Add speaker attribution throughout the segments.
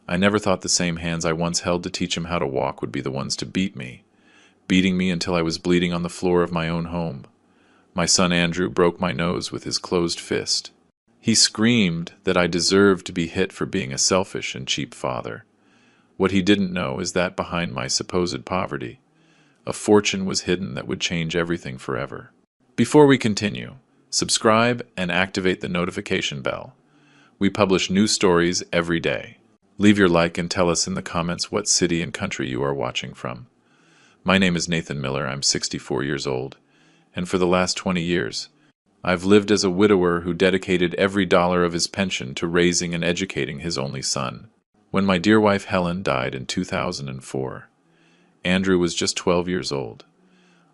Speaker 1: I never thought the same hands I once held to teach him how to walk would be the ones to beat me, beating me until I was bleeding on the floor of my own home. My son Andrew broke my nose with his closed fist. He screamed that I deserved to be hit for being a selfish and cheap father. What he didn't know is that behind my supposed poverty, a fortune was hidden that would change everything forever. Before we continue, subscribe and activate the notification bell. We publish new stories every day. Leave your like and tell us in the comments what city and country you are watching from. My name is Nathan Miller. I'm 64 years old, and for the last 20 years, I've lived as a widower who dedicated every dollar of his pension to raising and educating his only son. When my dear wife Helen died in 2004, Andrew was just 12 years old.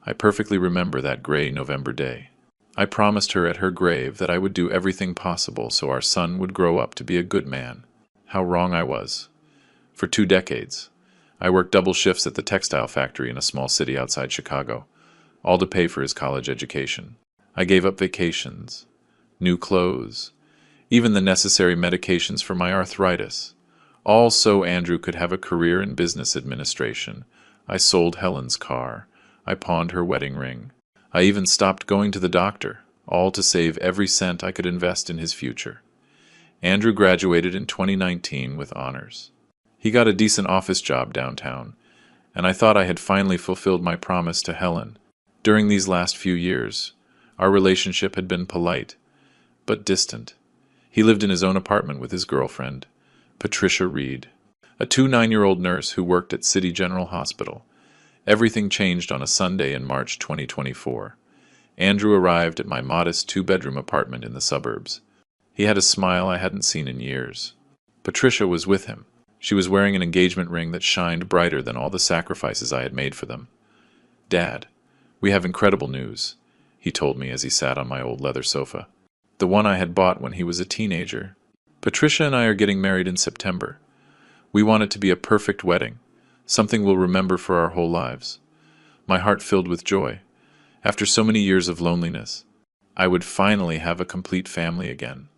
Speaker 1: I perfectly remember that gray November day. I promised her at her grave that I would do everything possible so our son would grow up to be a good man. How wrong I was. For 2 decades, I worked double shifts at the textile factory in a small city outside Chicago, all to pay for his college education. I gave up vacations, new clothes, even the necessary medications for my arthritis, all so Andrew could have a career in business administration. I sold Helen's car. I pawned her wedding ring. I even stopped going to the doctor, all to save every cent I could invest in his future. Andrew graduated in 2019 with honors. He got a decent office job downtown, and I thought I had finally fulfilled my promise to Helen. During these last few years, our relationship had been polite, but distant. He lived in his own apartment with his girlfriend, Patricia Reed, a 9-year-old nurse who worked at City General Hospital. Everything changed on a Sunday in March 2024. Andrew arrived at my modest 2-bedroom apartment in the suburbs. He had a smile I hadn't seen in years. Patricia was with him. She was wearing an engagement ring that shined brighter than all the sacrifices I had made for them. "Dad, we have incredible news," he told me as he sat on my old leather sofa, the one I had bought when he was a teenager. "Patricia and I are getting married in September. We want it to be a perfect wedding, something we'll remember for our whole lives." My heart filled with joy. After so many years of loneliness, I would finally have a complete family again.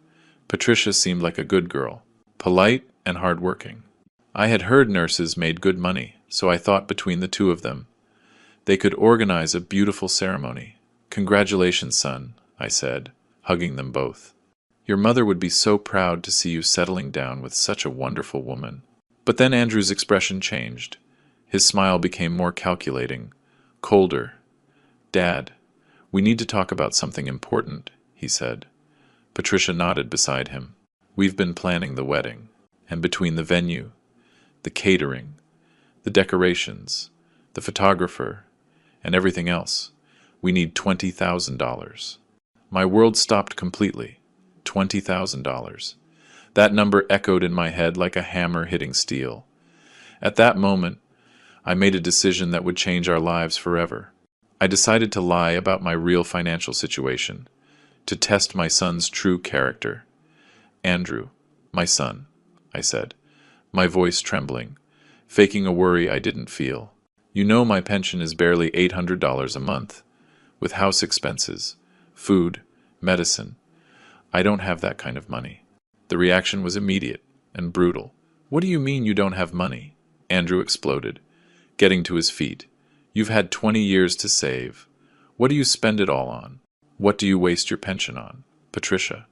Speaker 1: Patricia seemed like a good girl, polite and hard-working. I had heard nurses made good money, so I thought between the two of them, they could organize a beautiful ceremony. "Congratulations, son," I said, hugging them both. "Your mother would be so proud to see you settling down with such a wonderful woman." But then Andrew's expression changed. His smile became more calculating, colder. "Dad, we need to talk about something important," he said. Patricia nodded beside him. "We've been planning the wedding, and between the venue, the catering, the decorations, the photographer, and everything else, we need $20,000. My world stopped completely. $20,000. That number echoed in my head like a hammer hitting steel. At that moment, I made a decision that would change our lives forever. I decided to lie about my real financial situation, to test my son's true character. "Andrew, my son," I said, my voice trembling, faking a worry I didn't feel. "You know my pension is barely $800 a month, with house expenses, food, medicine. I don't have that kind of money." The reaction was immediate and brutal. "What do you mean you don't have money?" Andrew exploded, getting to his feet. "You've had 20 years to save. What do you spend it all on? What do you waste your pension on?" Patricia,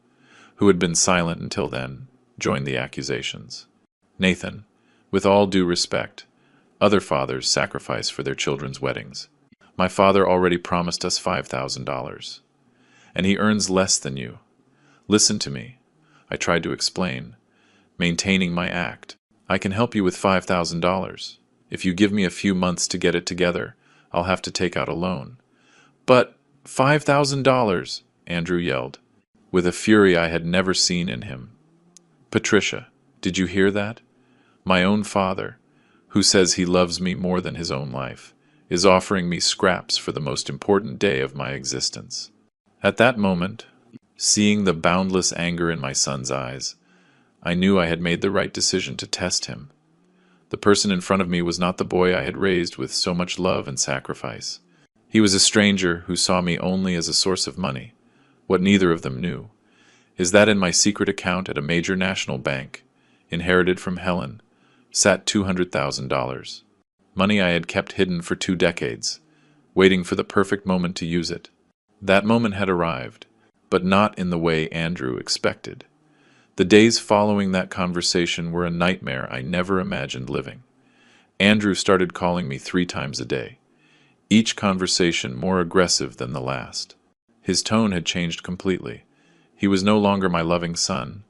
Speaker 1: who had been silent until then, joined the accusations. "Nathan, with all due respect, other fathers sacrifice for their children's weddings. My father already promised us $5,000, and he earns less than you. Listen to me," I tried to explain, maintaining my act. "I can help you with $5,000. If you give me a few months to get it together, I'll have to take out a loan." "But $5,000, Andrew yelled, with a fury I had never seen in him. "Patricia, did you hear that? My own father, who says he loves me more than his own life, is offering me scraps for the most important day of my existence." At that moment, seeing the boundless anger in my son's eyes, I knew I had made the right decision to test him. The person in front of me was not the boy I had raised with so much love and sacrifice. He was a stranger who saw me only as a source of money. What neither of them knew is that in my secret account at a major national bank, inherited from Helen, sat $200,000. Money I had kept hidden for 2 decades, waiting for the perfect moment to use it. That moment had arrived, but not in the way Andrew expected. The days following that conversation were a nightmare I never imagined living. Andrew started calling me 3 times a day, each conversation more aggressive than the last. His tone had changed completely. He was no longer my loving son,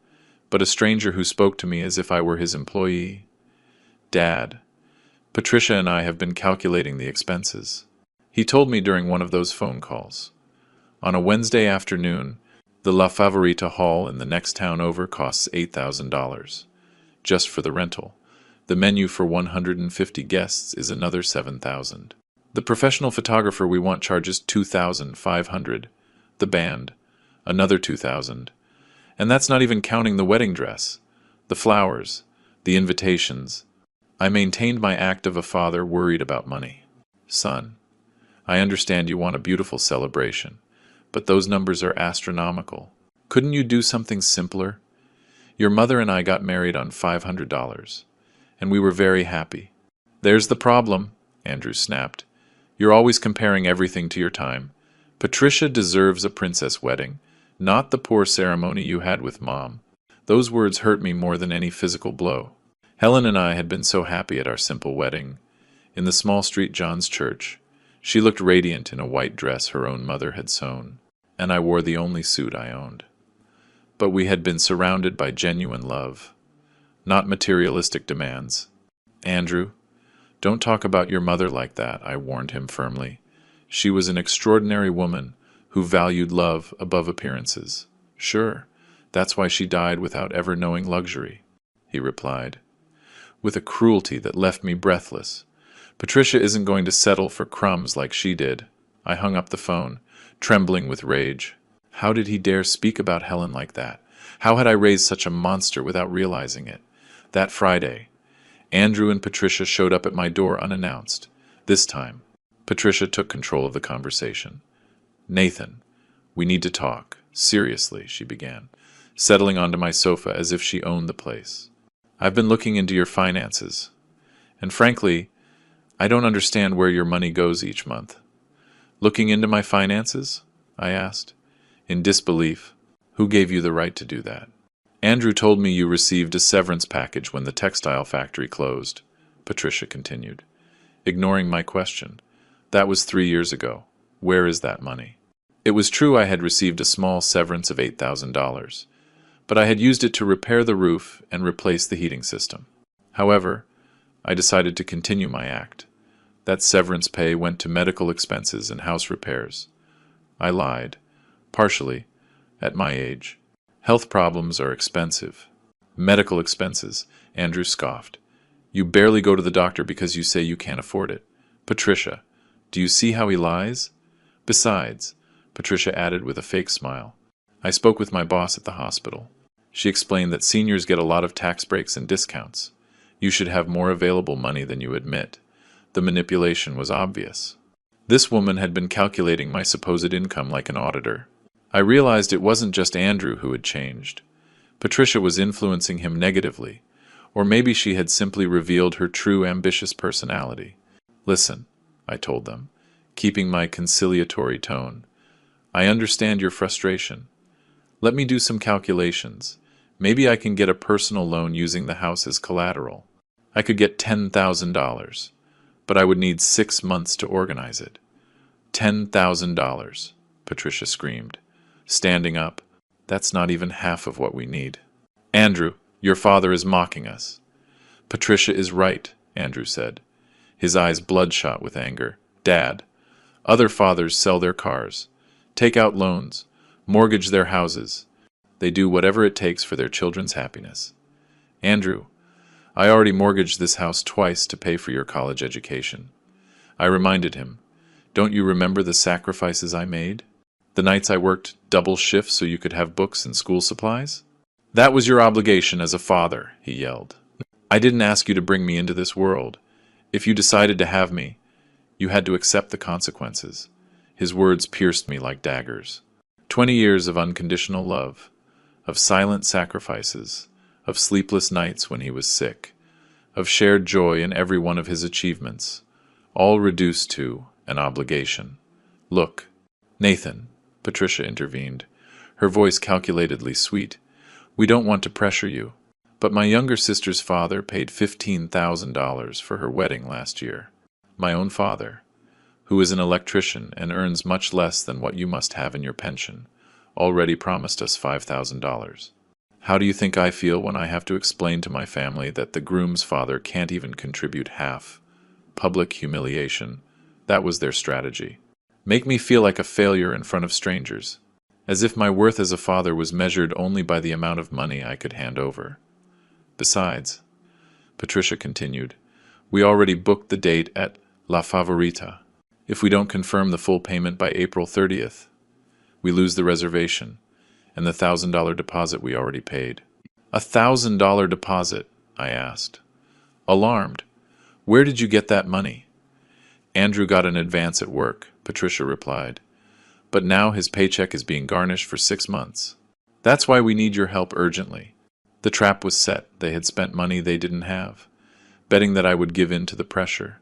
Speaker 1: but a stranger who spoke to me as if I were his employee. Dad, Patricia and I have been calculating the expenses. He told me during one of those phone calls. On a Wednesday afternoon, the La Favorita Hall in the next town over costs $8,000, just for the rental. The menu for 150 guests is another $7,000. The professional photographer we want charges $2,500. The band, another $2,000. And that's not even counting the wedding dress, the flowers, the invitations. I maintained my act of a father worried about money. Son, I understand you want a beautiful celebration, but those numbers are astronomical. Couldn't you do something simpler? Your mother and I got married on $500, and we were very happy. There's the problem, Andrew snapped. You're always comparing everything to your time. Patricia deserves a princess wedding, not the poor ceremony you had with Mom. Those words hurt me more than any physical blow. Helen and I had been so happy at our simple wedding. In the small street John's church, she looked radiant in a white dress her own mother had sewn, and I wore the only suit I owned. But we had been surrounded by genuine love, not materialistic demands. Andrew, don't talk about your mother like that, I warned him firmly. She was an extraordinary woman who valued love above appearances. Sure, that's why she died without ever knowing luxury, he replied, with a cruelty that left me breathless. Patricia isn't going to settle for crumbs like she did. I hung up the phone, trembling with rage. How did he dare speak about Helen like that? How had I raised such a monster without realizing it? That Friday, Andrew and Patricia showed up at my door unannounced. This time, Patricia took control of the conversation. Nathan, we need to talk. Seriously, she began, settling onto my sofa as if she owned the place. I've been looking into your finances, and frankly, I don't understand where your money goes each month. Looking into my finances? I asked, in disbelief. Who gave you the right to do that? Andrew told me you received a severance package when the textile factory closed, Patricia continued, ignoring my question. That was 3 years ago. Where is that money? It was true I had received a small severance of $8,000, but I had used it to repair the roof and replace the heating system. However, I decided to continue my act. That severance pay went to medical expenses and house repairs. I lied, partially, at my age. Health problems are expensive. Medical expenses, Andrew scoffed. You barely go to the doctor because you say you can't afford it. Patricia, do you see how he lies? Besides, Patricia added with a fake smile, I spoke with my boss at the hospital. She explained that seniors get a lot of tax breaks and discounts. You should have more available money than you admit. The manipulation was obvious. This woman had been calculating my supposed income like an auditor. I realized it wasn't just Andrew who had changed. Patricia was influencing him negatively, or maybe she had simply revealed her true ambitious personality. Listen, I told them, keeping my conciliatory tone. I understand your frustration. Let me do some calculations. Maybe I can get a personal loan using the house as collateral. I could get $10,000, but I would need 6 months to organize it. $10,000, Patricia screamed, standing up. That's not even half of what we need. Andrew, your father is mocking us. Patricia is right, Andrew said, his eyes bloodshot with anger. Dad, other fathers sell their cars, take out loans, mortgage their houses. They do whatever it takes for their children's happiness. Andrew, I already mortgaged this house twice to pay for your college education. I reminded him, don't you remember the sacrifices I made? The nights I worked double shifts so you could have books and school supplies? That was your obligation as a father, he yelled. I didn't ask you to bring me into this world. If you decided to have me, you had to accept the consequences. His words pierced me like daggers. 20 years of unconditional love, of silent sacrifices, of sleepless nights when he was sick, of shared joy in every one of his achievements, all reduced to an obligation. Look, Nathan, Patricia intervened, her voice calculatedly sweet, we don't want to pressure you, but my younger sister's father paid $15,000 for her wedding last year. My own father, who is an electrician and earns much less than what you must have in your pension, already promised us $5,000. How do you think I feel when I have to explain to my family that the groom's father can't even contribute half? Public humiliation. That was their strategy. Make me feel like a failure in front of strangers, as if my worth as a father was measured only by the amount of money I could hand over. Besides, Patricia continued, we already booked the date at La Favorita. If we don't confirm the full payment by April 30th, we lose the reservation and the $1,000 deposit we already paid. $1,000 deposit, I asked. Alarmed. Where did you get that money? Andrew got an advance at work, Patricia replied. But now his paycheck is being garnished for 6 months. That's why we need your help urgently. The trap was set. They had spent money they didn't have, betting that I would give in to the pressure.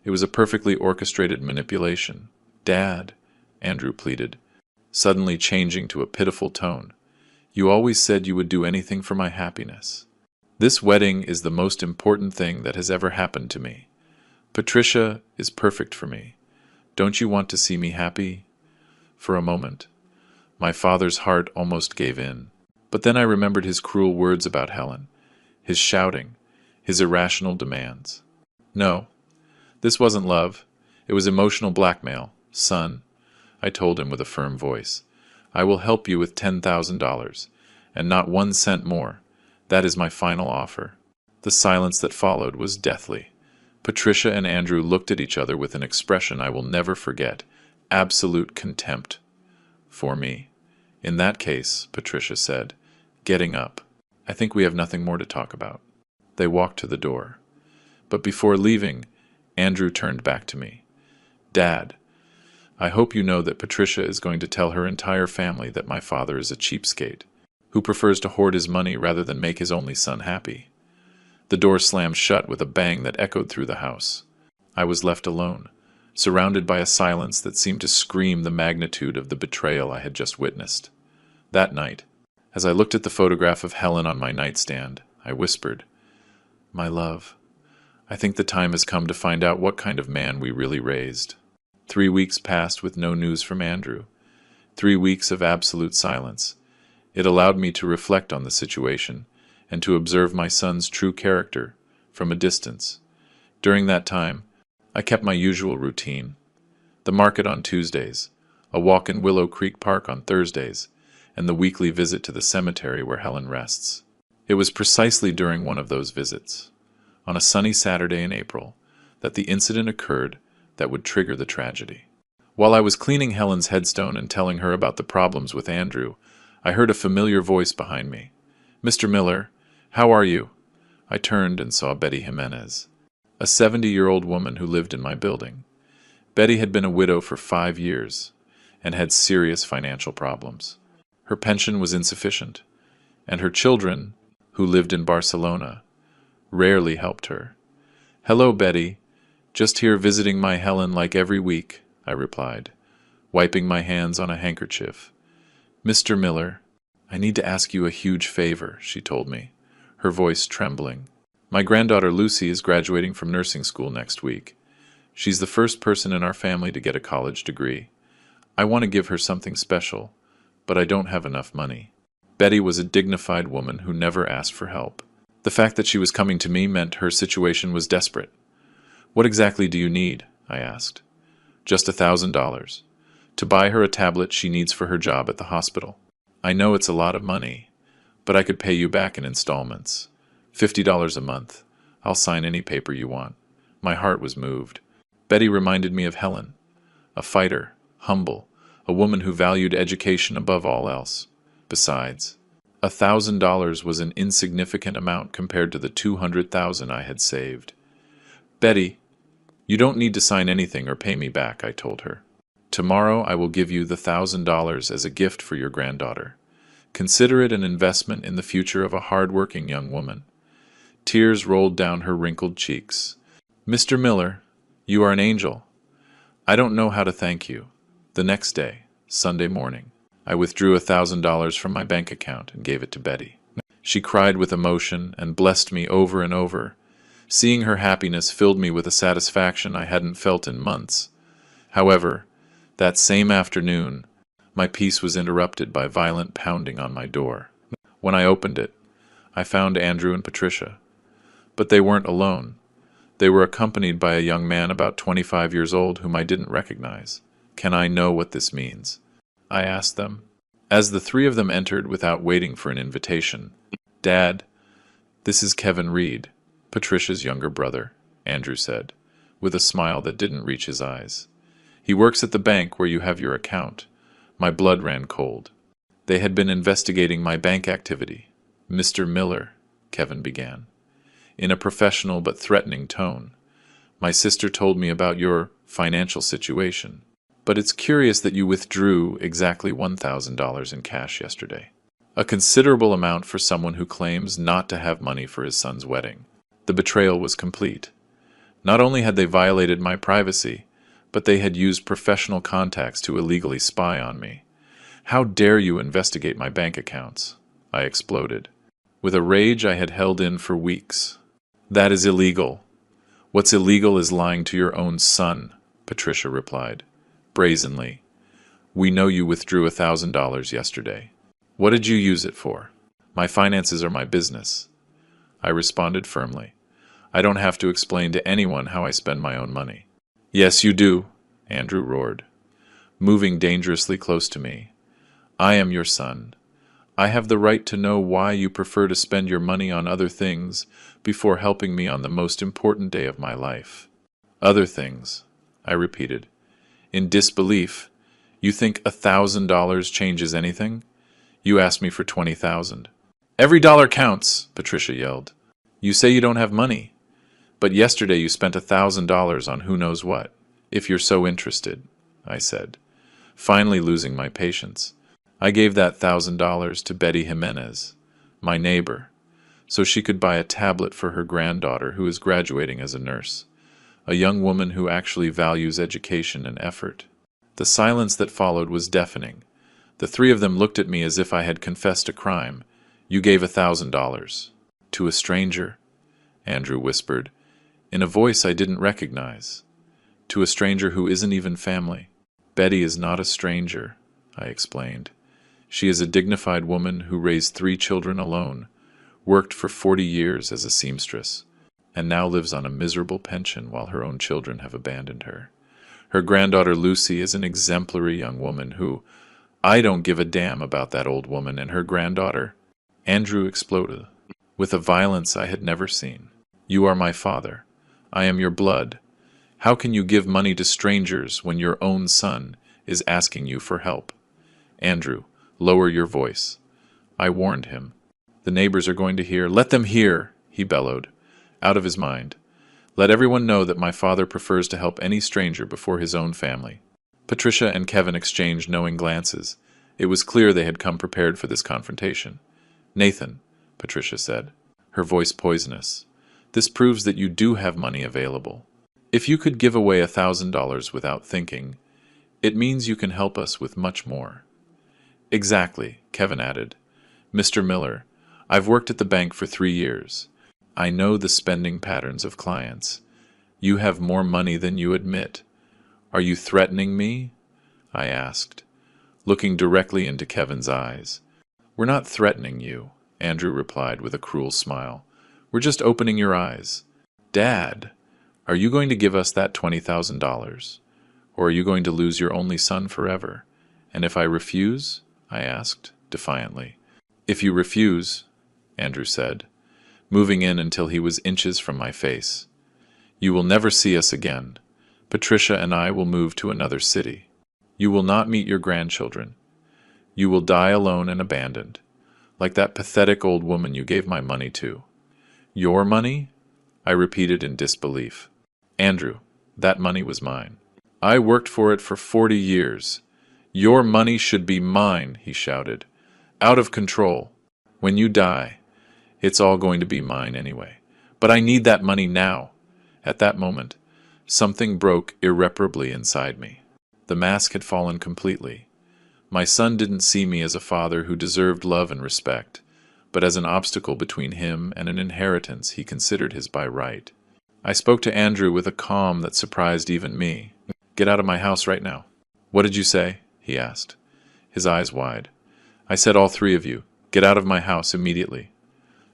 Speaker 1: It was a perfectly orchestrated manipulation. Dad, Andrew pleaded, suddenly changing to a pitiful tone. You always said you would do anything for my happiness. This wedding is the most important thing that has ever happened to me. Patricia is perfect for me. Don't you want to see me happy? For a moment, my father's heart almost gave in. But then I remembered his cruel words about Helen, his shouting, his irrational demands. No, this wasn't love. It was emotional blackmail. Son, I told him with a firm voice, I will help you with $10,000, and not 1 cent more. That is my final offer. The silence that followed was deathly. Patricia and Andrew looked at each other with an expression I will never forget, absolute contempt for me. In that case, Patricia said, getting up, I think we have nothing more to talk about. They walked to the door. But before leaving, Andrew turned back to me. Dad, I hope you know that Patricia is going to tell her entire family that my father is a cheapskate, who prefers to hoard his money rather than make his only son happy. The door slammed shut with a bang that echoed through the house. I was left alone, surrounded by a silence that seemed to scream the magnitude of the betrayal I had just witnessed. That night, as I looked at the photograph of Helen on my nightstand, I whispered, My love, I think the time has come to find out what kind of man we really raised. 3 weeks passed with no news from Andrew. 3 weeks of absolute silence. It allowed me to reflect on the situation and to observe my son's true character from a distance. During that time, I kept my usual routine. The market on Tuesdays, a walk in Willow Creek Park on Thursdays, and the weekly visit to the cemetery where Helen rests. It was precisely during one of those visits, on a sunny Saturday in April, that the incident occurred that would trigger the tragedy. While I was cleaning Helen's headstone and telling her about the problems with Andrew, I heard a familiar voice behind me. Mr. Miller, how are you? I turned and saw Betty Jimenez, a 70-year-old woman who lived in my building. Betty had been a widow for 5 years and had serious financial problems. Her pension was insufficient, and her children, who lived in Barcelona, rarely helped her. Hello, Betty. Just here visiting my Helen like every week, I replied, wiping my hands on a handkerchief. Mr. Miller, I need to ask you a huge favor, she told me, her voice trembling. My granddaughter Lucy is graduating from nursing school next week. She's the first person in our family to get a college degree. I want to give her something special, but I don't have enough money. Betty was a dignified woman who never asked for help. The fact that she was coming to me meant her situation was desperate. What exactly do you need? I asked. Just $1,000. To buy her a tablet she needs for her job at the hospital. I know it's a lot of money, but I could pay you back in installments. $50 a month. I'll sign any paper you want. My heart was moved. Betty reminded me of Helen, a fighter, humble, a woman who valued education above all else. Besides, $1,000 was an insignificant amount compared to the $200,000 I had saved. Betty, you don't need to sign anything or pay me back, I told her. Tomorrow I will give you the $1,000 as a gift for your granddaughter. Consider it an investment in the future of a hard-working young woman. Tears rolled down her wrinkled cheeks. "Mr. Miller, you are an angel. I don't know how to thank you." The next day, Sunday morning, I withdrew $1,000 from my bank account and gave it to Betty. She cried with emotion and blessed me over and over. Seeing her happiness filled me with a satisfaction I hadn't felt in months. However, that same afternoon, my peace was interrupted by violent pounding on my door. When I opened it, I found Andrew and Patricia. But they weren't alone. They were accompanied by a young man about 25 years old whom I didn't recognize. "Can I know what this means?" I asked them. As the three of them entered without waiting for an invitation, "Dad, this is Kevin Reed, Patricia's younger brother," Andrew said, with a smile that didn't reach his eyes. "He works at the bank where you have your account." My blood ran cold. They had been investigating my bank activity. "Mr. Miller," Kevin began, in a professional but threatening tone, "my sister told me about your financial situation, but it's curious that you withdrew exactly $1,000 in cash yesterday. A considerable amount for someone who claims not to have money for his son's wedding." The betrayal was complete. Not only had they violated my privacy, but they had used professional contacts to illegally spy on me. "How dare you investigate my bank accounts?" I exploded, with a rage I had held in for weeks. "That is illegal. What's illegal is lying to your own son," Patricia replied, brazenly. "We know you withdrew $1,000 yesterday. What did you use it for?" "My finances are my business," I responded firmly. "I don't have to explain to anyone how I spend my own money." "Yes, you do," Andrew roared, moving dangerously close to me. "I am your son. I have the right to know why you prefer to spend your money on other things before helping me on the most important day of my life." "Other things," I repeated, in disbelief. "You think $1,000 changes anything? You asked me for 20,000. "Every dollar counts," Patricia yelled. "You say you don't have money, but yesterday you spent $1,000 on who knows what." "If you're so interested," I said, finally losing my patience. "I gave that $1,000 to Betty Jimenez, my neighbor, so she could buy a tablet for her granddaughter who is graduating as a nurse, a young woman who actually values education and effort." The silence that followed was deafening. The three of them looked at me as if I had confessed a crime. "You gave $1,000 to a stranger," Andrew whispered, in a voice I didn't recognize. "To a stranger who isn't even family." "Betty is not a stranger," I explained. "She is a dignified woman who raised 3 children alone, worked for 40 years as a seamstress, and now lives on a miserable pension while her own children have abandoned her. Her granddaughter Lucy is an exemplary young woman who— I don't give a damn about that old woman and her granddaughter." Andrew exploded, with a violence I had never seen. "You are my father. I am your blood. How can you give money to strangers when your own son is asking you for help?" "Andrew, lower your voice," I warned him. "The neighbors are going to hear." "Let them hear," he bellowed, out of his mind. "Let everyone know that my father prefers to help any stranger before his own family." Patricia and Kevin exchanged knowing glances. It was clear they had come prepared for this confrontation. "Nathan," Patricia said, her voice poisonous, "this proves that you do have money available. If you could give away $1,000 without thinking, it means you can help us with much more." "Exactly," Kevin added. "Mr. Miller, I've worked at the bank for 3 years. I know the spending patterns of clients. You have more money than you admit. Are you threatening me?" I asked, looking directly into Kevin's eyes. "We're not threatening you," Andrew replied with a cruel smile. "We're just opening your eyes. Dad, are you going to give us that $20,000? Or are you going to lose your only son forever? And if I refuse?" I asked, defiantly. "If you refuse," Andrew said, moving in until he was inches from my face, "you will never see us again. Patricia and I will move to another city. You will not meet your grandchildren. You will die alone and abandoned, like that pathetic old woman you gave my money to." "Your money?" I repeated in disbelief. "Andrew, that money was mine. I worked for it for 40 years. Your money should be mine," he shouted. "Out of control. When you die, it's all going to be mine anyway. But I need that money now. At that moment, something broke irreparably inside me. The mask had fallen completely. My son didn't see me as a father who deserved love and respect, but as an obstacle between him and an inheritance he considered his by right. I spoke to Andrew with a calm that surprised even me. "Get out of my house right now." "What did you say?" he asked, his eyes wide. "I said all three of you, get out of my house immediately,"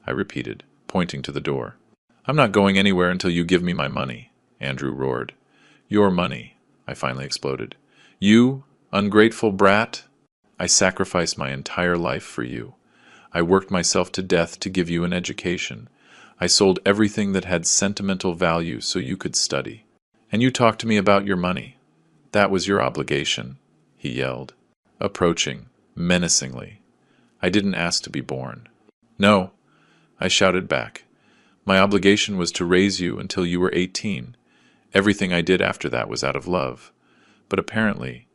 Speaker 1: I repeated, pointing to the door. "I'm not going anywhere until you give me my money," Andrew roared. "Your money," I finally exploded. "You, ungrateful brat! I sacrificed my entire life for you. I worked myself to death to give you an education. I sold everything that had sentimental value so you could study. And you talked to me about your money. That was your obligation," he yelled, approaching menacingly. I didn't ask to be born. "No," I shouted back. "My obligation was to raise you until you were 18. Everything I did after that was out of love. But apparently,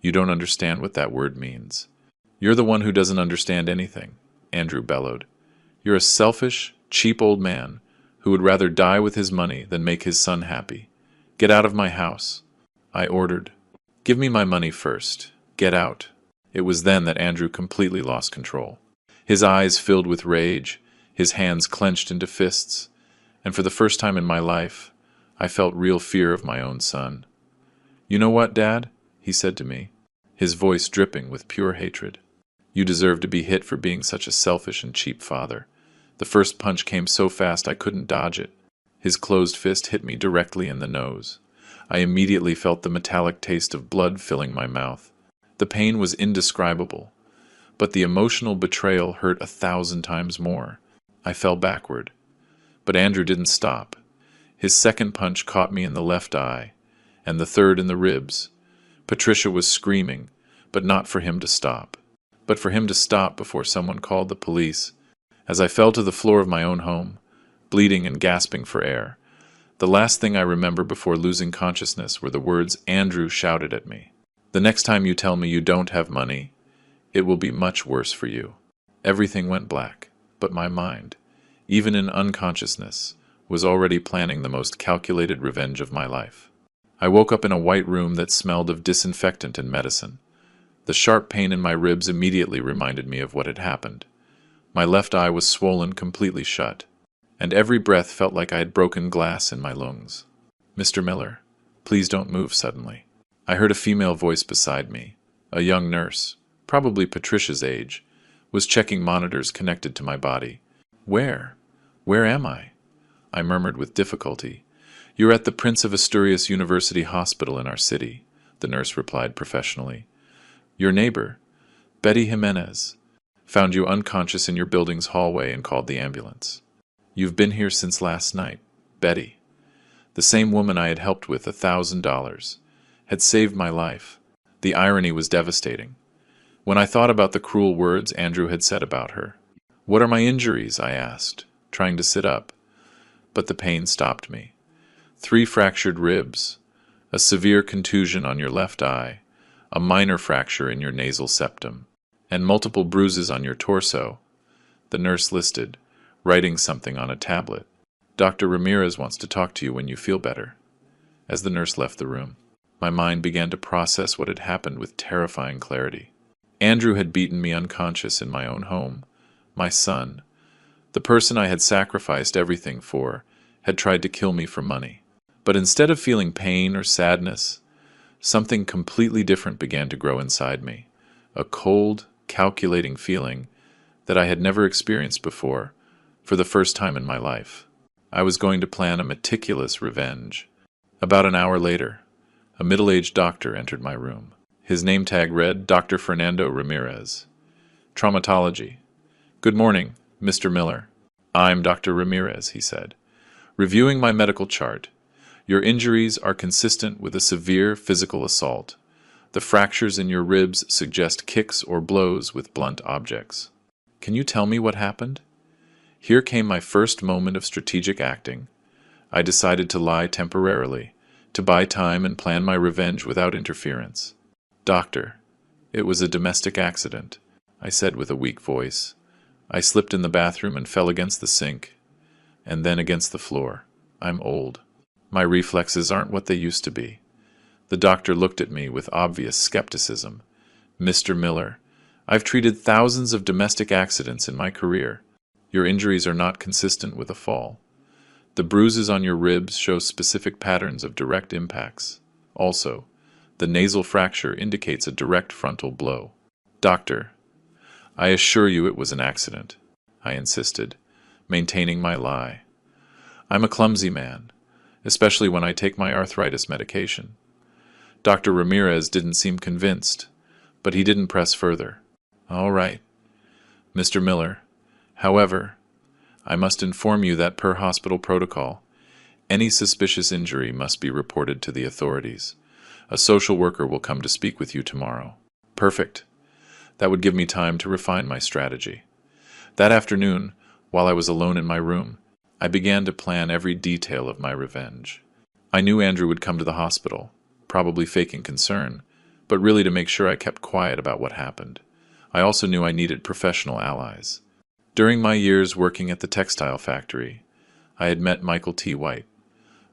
Speaker 1: you don't understand what that word means." "You're the one who doesn't understand anything," Andrew bellowed. "You're a selfish, cheap old man who would rather die with his money than make his son happy. Get out of my house," I ordered. "Give me my money first. Get out." It was then that Andrew completely lost control. His eyes filled with rage, his hands clenched into fists, and for the first time in my life, I felt real fear of my own son. "You know what, Dad?" he said to me, his voice dripping with pure hatred. "You deserve to be hit for being such a selfish and cheap father. The first punch came so fast I couldn't dodge it. His closed fist hit me directly in the nose. I immediately felt the metallic taste of blood filling my mouth. The pain was indescribable, but the emotional betrayal hurt 1,000 times more. I fell backward. But Andrew didn't stop. His second punch caught me in the left eye, and the third in the ribs. Patricia was screaming, but not for him to stop. But for him to stop before someone called the police. As I fell to the floor of my own home, bleeding and gasping for air, the last thing I remember before losing consciousness were the words Andrew shouted at me. "The next time you tell me you don't have money, it will be much worse for you." Everything went black, but my mind, even in unconsciousness, was already planning the most calculated revenge of my life. I woke up in a white room that smelled of disinfectant and medicine. The sharp pain in my ribs immediately reminded me of what had happened. My left eye was swollen completely shut, and every breath felt like I had broken glass in my lungs. "Mr. Miller, please don't move suddenly." I heard a female voice beside me. A young nurse, probably Patricia's age, was checking monitors connected to my body. "Where? Where am I?" I murmured with difficulty. "You're at the Prince of Asturias University Hospital in our city," the nurse replied professionally. "Your neighbor, Betty Jimenez, found you unconscious in your building's hallway and called the ambulance. You've been here since last night. Betty, the same woman I had helped with $1,000, had saved my life." The irony was devastating. When I thought about the cruel words Andrew had said about her. "What are my injuries?" I asked, trying to sit up. But the pain stopped me. 3 fractured ribs, a severe contusion on your left eye, a minor fracture in your nasal septum, and multiple bruises on your torso, the nurse listed, writing something on a tablet. "Dr. Ramirez wants to talk to you when you feel better." As the nurse left the room, my mind began to process what had happened with terrifying clarity. Andrew had beaten me unconscious in my own home. My son, the person I had sacrificed everything for, had tried to kill me for money. But instead of feeling pain or sadness, something completely different began to grow inside me. A cold, calculating feeling that I had never experienced before, for the first time in my life. I was going to plan a meticulous revenge. About an hour later, a middle-aged doctor entered my room. His name tag read, "Dr. Fernando Ramirez. Traumatology." "Good morning, Mr. Miller." "I'm Dr. Ramirez," he said. "Reviewing my medical chart. Your injuries are consistent with a severe physical assault. The fractures in your ribs suggest kicks or blows with blunt objects." Can you tell me what happened? Here came my first moment of strategic acting. I decided to lie temporarily, to buy time and plan my revenge without interference. "Doctor, it was a domestic accident," I said with a weak voice. "I slipped in the bathroom and fell against the sink. and then against the floor. I'm old. My reflexes aren't what they used to be. The doctor looked at me with obvious skepticism. Mr. Miller, I've treated thousands of domestic accidents in my career. Your injuries are not consistent with a fall. The bruises on your ribs show specific patterns of direct impacts. Also, the nasal fracture indicates a direct frontal blow. Doctor, I assure you it was an accident, I insisted, maintaining my lie. I'm a clumsy man, especially when I take my arthritis medication. Dr. Ramirez didn't seem convinced, but he didn't press further. All right, Mr. Miller. However, I must inform you that per hospital protocol, any suspicious injury must be reported to the authorities. A social worker will come to speak with you tomorrow. Perfect. That would give me time to refine my strategy. That afternoon, while I was alone in my room, I began to plan every detail of my revenge. I knew Andrew would come to the hospital, probably faking concern, but really to make sure I kept quiet about what happened. I also knew I needed professional allies. During my years working at the textile factory, I had met Michael T. White,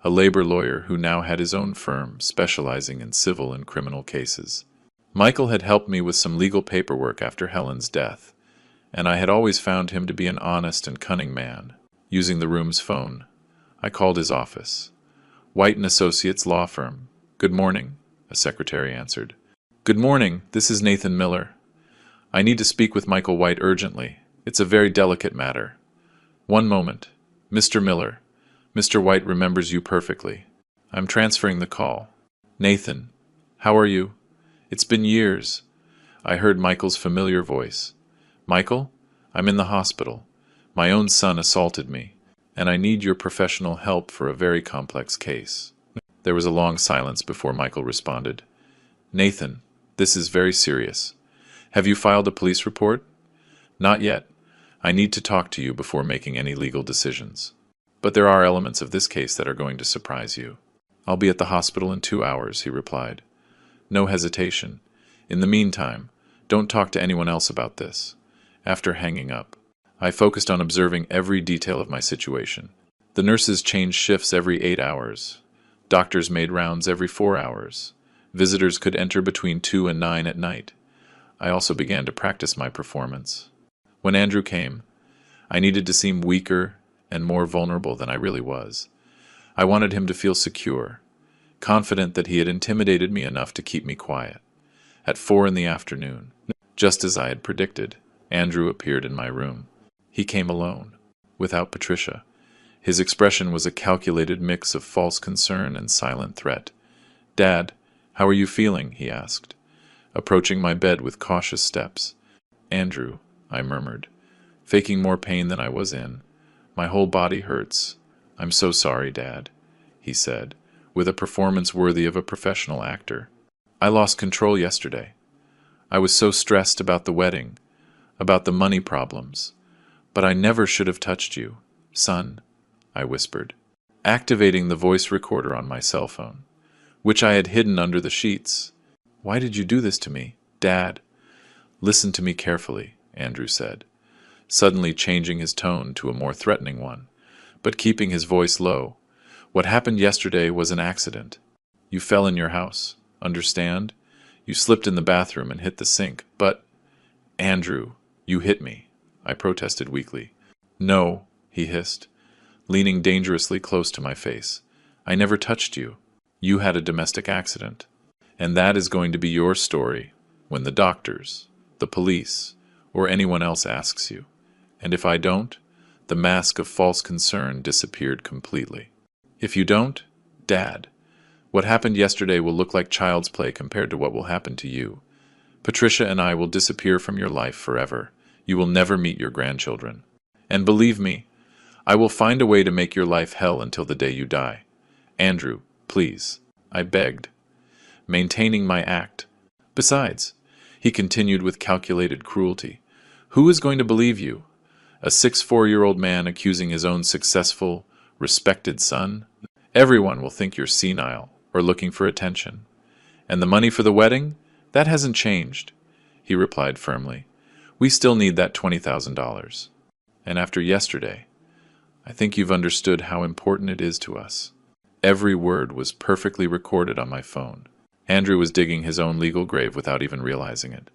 Speaker 1: a labor lawyer who now had his own firm specializing in civil and criminal cases. Michael had helped me with some legal paperwork after Helen's death, and I had always found him to be an honest and cunning man. Using the room's phone, I called his office. White & Associates law firm. Good morning, a secretary answered. Good morning, this is Nathan Miller. I need to speak with Michael White urgently. It's a very delicate matter. One moment. Mr. Miller. Mr. White remembers you perfectly. I'm transferring the call. Nathan, how are you? It's been years. I heard Michael's familiar voice. Michael, I'm in the hospital. My own son assaulted me, and I need your professional help for a very complex case. There was a long silence before Michael responded. Nathan, this is very serious. Have you filed a police report? Not yet. I need to talk to you before making any legal decisions. But there are elements of this case that are going to surprise you. I'll be at the hospital in 2 hours, he replied. No hesitation. In the meantime, don't talk to anyone else about this. After hanging up, I focused on observing every detail of my situation. The nurses changed shifts every 8 hours. Doctors made rounds every 4 hours. Visitors could enter between 2 and 9 at night. I also began to practice my performance. When Andrew came, I needed to seem weaker and more vulnerable than I really was. I wanted him to feel secure, confident that he had intimidated me enough to keep me quiet. At 4 in the afternoon, just as I had predicted, Andrew appeared in my room. He came alone, without Patricia. His expression was a calculated mix of false concern and silent threat. Dad, how are you feeling? He asked, approaching my bed with cautious steps. Andrew, I murmured, faking more pain than I was in. My whole body hurts. I'm so sorry, Dad, he said, with a performance worthy of a professional actor. I lost control yesterday. I was so stressed about the wedding, about the money problems. But I never should have touched you, son, I whispered, activating the voice recorder on my cell phone, which I had hidden under the sheets. Why did you do this to me, Dad? Listen to me carefully, Andrew said, suddenly changing his tone to a more threatening one, but keeping his voice low. What happened yesterday was an accident. You fell in your house, understand? You slipped in the bathroom and hit the sink, but... Andrew, you hit me, I protested weakly. No, he hissed, leaning dangerously close to my face. I never touched you. You had a domestic accident. And that is going to be your story when the doctors, the police, or anyone else asks you. And if I don't, the mask of false concern disappeared completely. If you don't, Dad, what happened yesterday will look like child's play compared to what will happen to you. Patricia and I will disappear from your life forever. You will never meet your grandchildren. And believe me, I will find a way to make your life hell until the day you die. Andrew, please, I begged, maintaining my act. Besides, he continued with calculated cruelty, who is going to believe you? A 6'4" man accusing his own successful, respected son? Everyone will think you're senile or looking for attention. And the money for the wedding? That hasn't changed, he replied firmly. We still need that $20,000. And after yesterday, I think you've understood how important it is to us. Every word was perfectly recorded on my phone. Andrew was digging his own legal grave without even realizing it.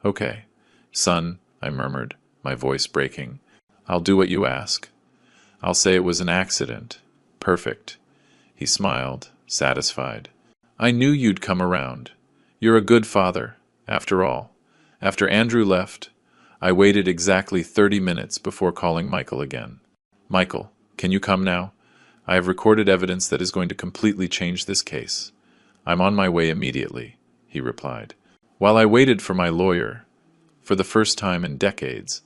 Speaker 1: Okay, son, I murmured, my voice breaking. I'll do what you ask. I'll say it was an accident. Perfect. He smiled, satisfied. I knew you'd come around. You're a good father, after all. After Andrew left, I waited exactly 30 minutes before calling Michael again. Michael, can you come now? I have recorded evidence that is going to completely change this case. I'm on my way immediately, he replied. While I waited for my lawyer, for the first time in decades,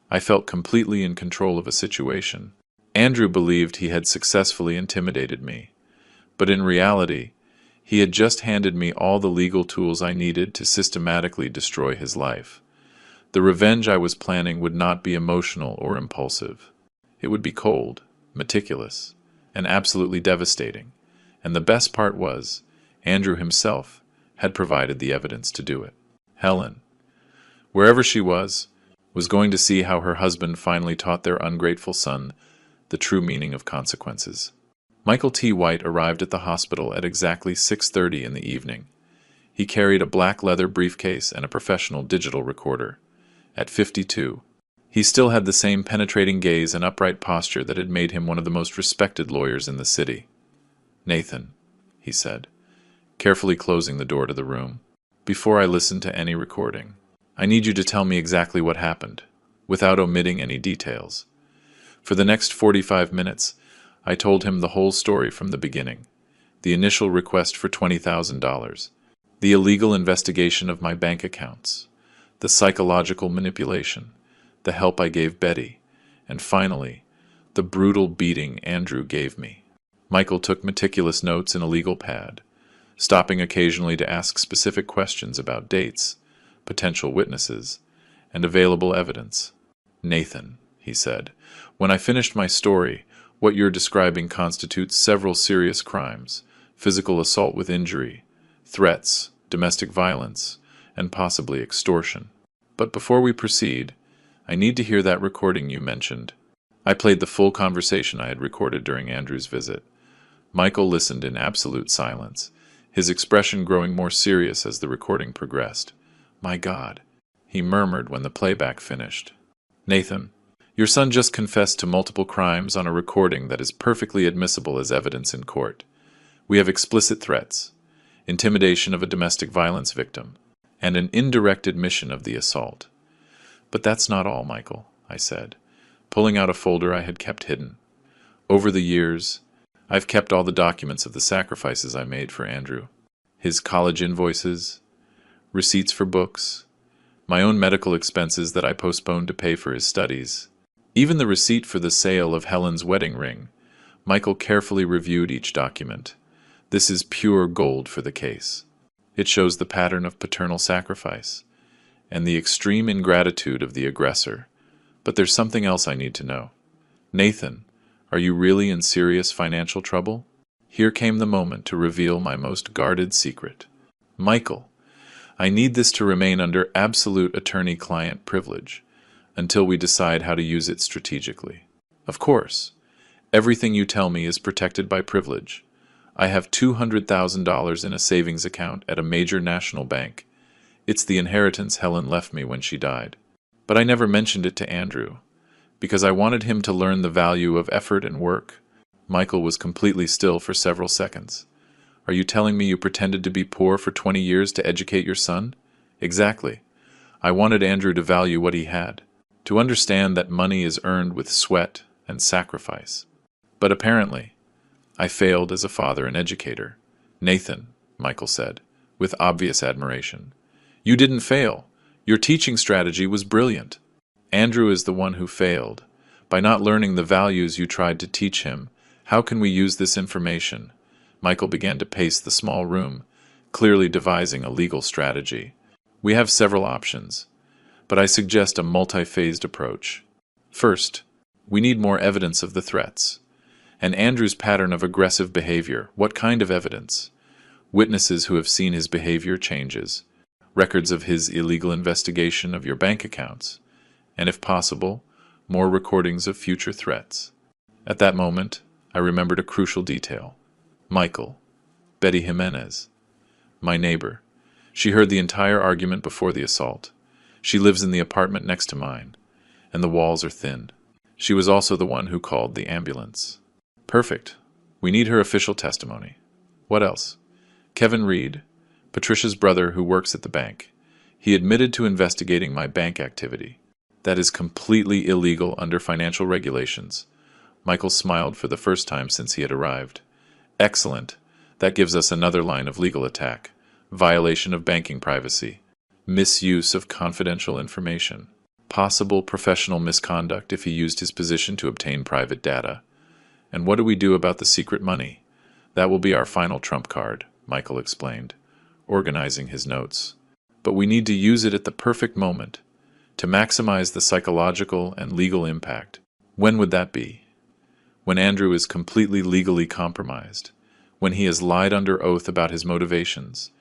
Speaker 1: I felt completely in control of a situation. Andrew believed he had successfully intimidated me, but in reality, he had just handed me all the legal tools I needed to systematically destroy his life. The revenge I was planning would not be emotional or impulsive. It would be cold, meticulous, and absolutely devastating. And the best part was, Andrew himself had provided the evidence to do it. Helen, wherever she was going to see how her husband finally taught their ungrateful son the true meaning of consequences. Michael T. White arrived at the hospital at exactly 6:30 in the evening. He carried a black leather briefcase and a professional digital recorder. At 52, he still had the same penetrating gaze and upright posture that had made him one of the most respected lawyers in the city. Nathan, he said, carefully closing the door to the room, before I listen to any recording, I need you to tell me exactly what happened, without omitting any details. For the next 45 minutes, I told him the whole story from the beginning. The initial request for $20,000, the illegal investigation of my bank accounts, the psychological manipulation, the help I gave Betty, and finally, the brutal beating Andrew gave me. Michael took meticulous notes in a legal pad, stopping occasionally to ask specific questions about dates, potential witnesses, and available evidence. Nathan, he said, when I finished my story, what you're describing constitutes several serious crimes: physical assault with injury, threats, domestic violence, and possibly extortion. But before we proceed, I need to hear that recording you mentioned. I played the full conversation I had recorded during Andrew's visit. Michael listened in absolute silence, his expression growing more serious as the recording progressed. My God, he murmured when the playback finished. Nathan, your son just confessed to multiple crimes on a recording that is perfectly admissible as evidence in court. We have explicit threats, intimidation of a domestic violence victim, and an indirect admission of the assault. But that's not all, Michael, I said, pulling out a folder I had kept hidden. Over the years, I've kept all the documents of the sacrifices I made for Andrew. His college invoices, receipts for books, my own medical expenses that I postponed to pay for his studies. Even the receipt for the sale of Helen's wedding ring. Michael carefully reviewed each document. This is pure gold for the case. It shows the pattern of paternal sacrifice and the extreme ingratitude of the aggressor. But there's something else I need to know. Nathan, are you really in serious financial trouble? Here came the moment to reveal my most guarded secret. Michael, I need this to remain under absolute attorney-client privilege until we decide how to use it strategically. Of course, everything you tell me is protected by privilege. I have $200,000 in a savings account at a major national bank. It's the inheritance Helen left me when she died. But I never mentioned it to Andrew, because I wanted him to learn the value of effort and work. Michael was completely still for several seconds. Are you telling me you pretended to be poor for 20 years to educate your son? Exactly. I wanted Andrew to value what he had, to understand that money is earned with sweat and sacrifice. But apparently, I failed as a father and educator. Nathan, Michael said, with obvious admiration. You didn't fail. Your teaching strategy was brilliant. Andrew is the one who failed. By not learning the values you tried to teach him, how can we use this information? Michael began to pace the small room, clearly devising a legal strategy. We have several options, but I suggest a multi-phased approach. First, we need more evidence of the threats. And Andrew's pattern of aggressive behavior, what kind of evidence? Witnesses who have seen his behavior changes, records of his illegal investigation of your bank accounts, and if possible, more recordings of future threats. At that moment, I remembered a crucial detail. Michael, Betty Jimenez, my neighbor. She heard the entire argument before the assault. She lives in the apartment next to mine, and the walls are thin. She was also the one who called the ambulance. Perfect. We need her official testimony. What else? Kevin Reed, Patricia's brother who works at the bank. He admitted to investigating my bank activity. That is completely illegal under financial regulations. Michael smiled for the first time since he had arrived. Excellent. That gives us another line of legal attack. Violation of banking privacy. Misuse of confidential information. Possible professional misconduct if he used his position to obtain private data. And what do we do about the secret money? That will be our final trump card, Michael explained, organizing his notes. But we need to use it at the perfect moment, to maximize the psychological and legal impact. When would that be? When Andrew is completely legally compromised, when he has lied under oath about his motivations,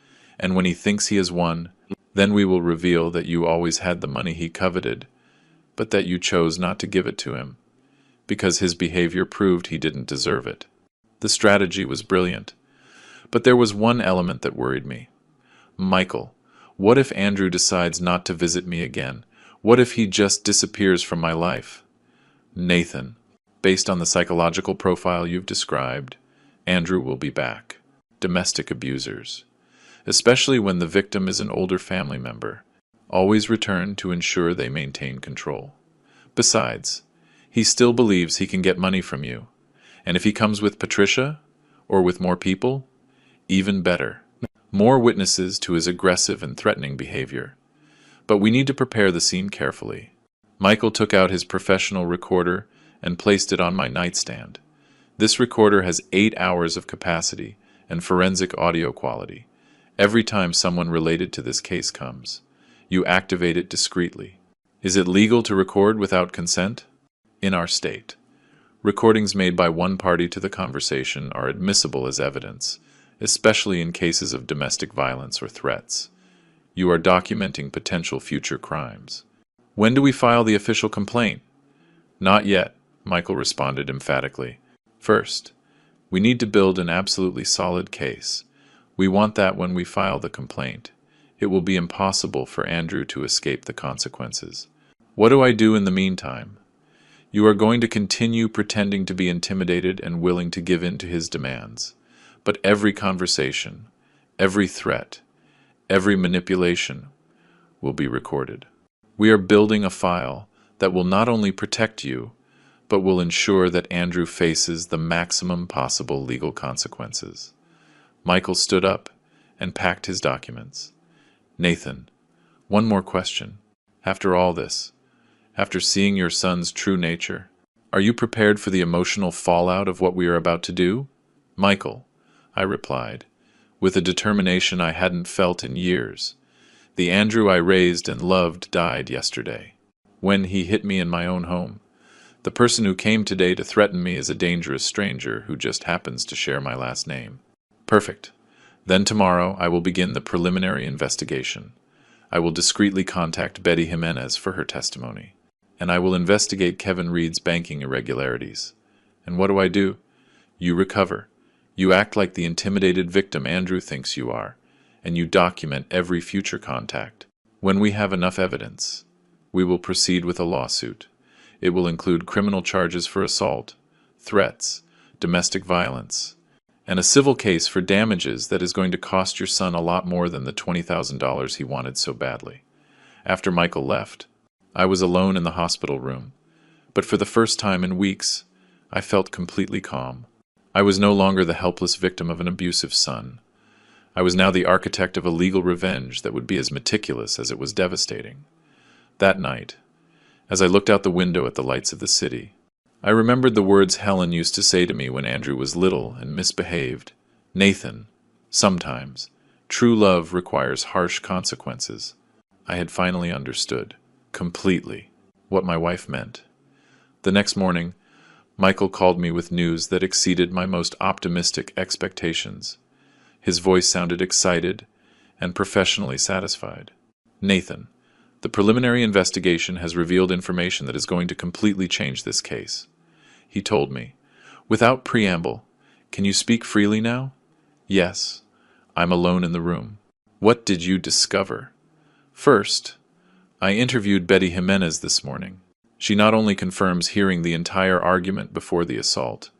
Speaker 1: and when he thinks he has won, then we will reveal that you always had the money he coveted, but that you chose not to give it to him, because his behavior proved he didn't deserve it. The strategy was brilliant, but there was one element that worried me. Michael, what if Andrew decides not to visit me again? What if he just disappears from my life? Nathan, based on the psychological profile you've described, Andrew will be back. Domestic abusers, especially when the victim is an older family member, always return to ensure they maintain control. Besides, he still believes he can get money from you, and if he comes with Patricia, or with more people, even better. More witnesses to his aggressive and threatening behavior. But we need to prepare the scene carefully. Michael took out his professional recorder and placed it on my nightstand. This recorder has 8 hours of capacity and forensic audio quality. Every time someone related to this case comes, you activate it discreetly. Is it legal to record without consent? In our state, recordings made by one party to the conversation are admissible as evidence, especially in cases of domestic violence or threats. You are documenting potential future crimes. When do we file the official complaint? Not yet, Michael responded emphatically. First, we need to build an absolutely solid case. We want that when we file the complaint, it will be impossible for Andrew to escape the consequences. What do I do in the meantime? You are going to continue pretending to be intimidated and willing to give in to his demands. But every conversation, every threat, every manipulation will be recorded. We are building a file that will not only protect you, but will ensure that Andrew faces the maximum possible legal consequences. Michael stood up and packed his documents. Nathan, one more question. After all this, after seeing your son's true nature, are you prepared for the emotional fallout of what we are about to do? Michael, I replied, with a determination I hadn't felt in years. The Andrew I raised and loved died yesterday, when he hit me in my own home. The person who came today to threaten me is a dangerous stranger who just happens to share my last name. Perfect. Then tomorrow I will begin the preliminary investigation. I will discreetly contact Betty Jimenez for her testimony, and I will investigate Kevin Reed's banking irregularities. And what do? You recover. You act like the intimidated victim Andrew thinks you are, and you document every future contact. When we have enough evidence, we will proceed with a lawsuit. It will include criminal charges for assault, threats, domestic violence, and a civil case for damages that is going to cost your son a lot more than the $20,000 he wanted so badly. After Michael left, I was alone in the hospital room, but for the first time in weeks, I felt completely calm. I was no longer the helpless victim of an abusive son. I was now the architect of a legal revenge that would be as meticulous as it was devastating. That night, as I looked out the window at the lights of the city, I remembered the words Helen used to say to me when Andrew was little and misbehaved. Nathan, sometimes, true love requires harsh consequences. I had finally understood, completely, what my wife meant. The next morning, Michael called me with news that exceeded my most optimistic expectations. His voice sounded excited and professionally satisfied. Nathan, the preliminary investigation has revealed information that is going to completely change this case. he told me. Without preamble, can you speak freely now? Yes. I'm alone in the room. What did you discover? First, I interviewed Betty Jimenez this morning. She not only confirms hearing the entire argument before the assault,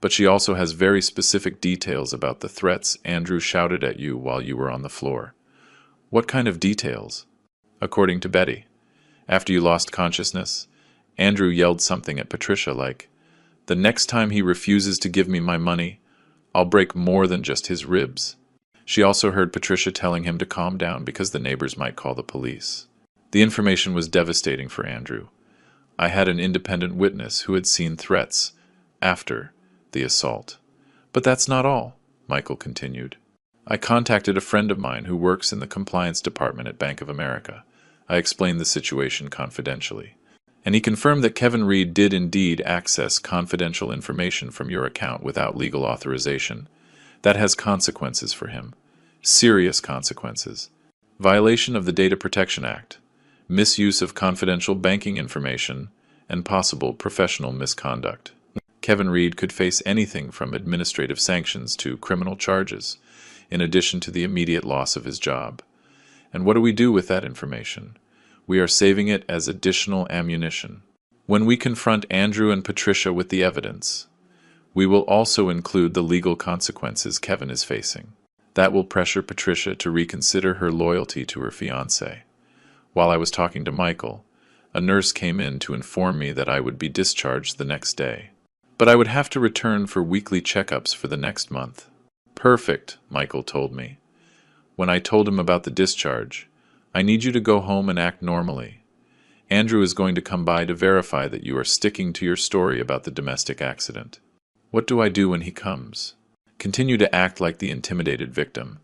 Speaker 1: but she also has very specific details about the threats Andrew shouted at you while you were on the floor. What kind of details? According to Betty, after you lost consciousness, Andrew yelled something at Patricia like, "The next time he refuses to give me my money, I'll break more than just his ribs." She also heard Patricia telling him to calm down because the neighbors might call the police. The information was devastating for Andrew. I had an independent witness who had seen threats after the assault. But that's not all, Michael continued. I contacted a friend of mine who works in the compliance department at Bank of America. I explained the situation confidentially. And he confirmed that Kevin Reed did indeed access confidential information from your account without legal authorization. That has consequences for him. Serious consequences. Violation of the Data Protection Act, misuse of confidential banking information, and possible professional misconduct. Kevin Reed could face anything from administrative sanctions to criminal charges, in addition to the immediate loss of his job. And what do we do with that information? We are saving it as additional ammunition. When we confront Andrew and Patricia with the evidence, we will also include the legal consequences Kevin is facing. That will pressure Patricia to reconsider her loyalty to her fiancé. While I was talking to Michael, a nurse came in to inform me that I would be discharged the next day. But I would have to return for weekly checkups for the next month. Perfect, Michael told me. When I told him about the discharge, I need you to go home and act normally. Andrew is going to come by to verify that you are sticking to your story about the domestic accident. What do I do when he comes? Continue to act like the intimidated victim,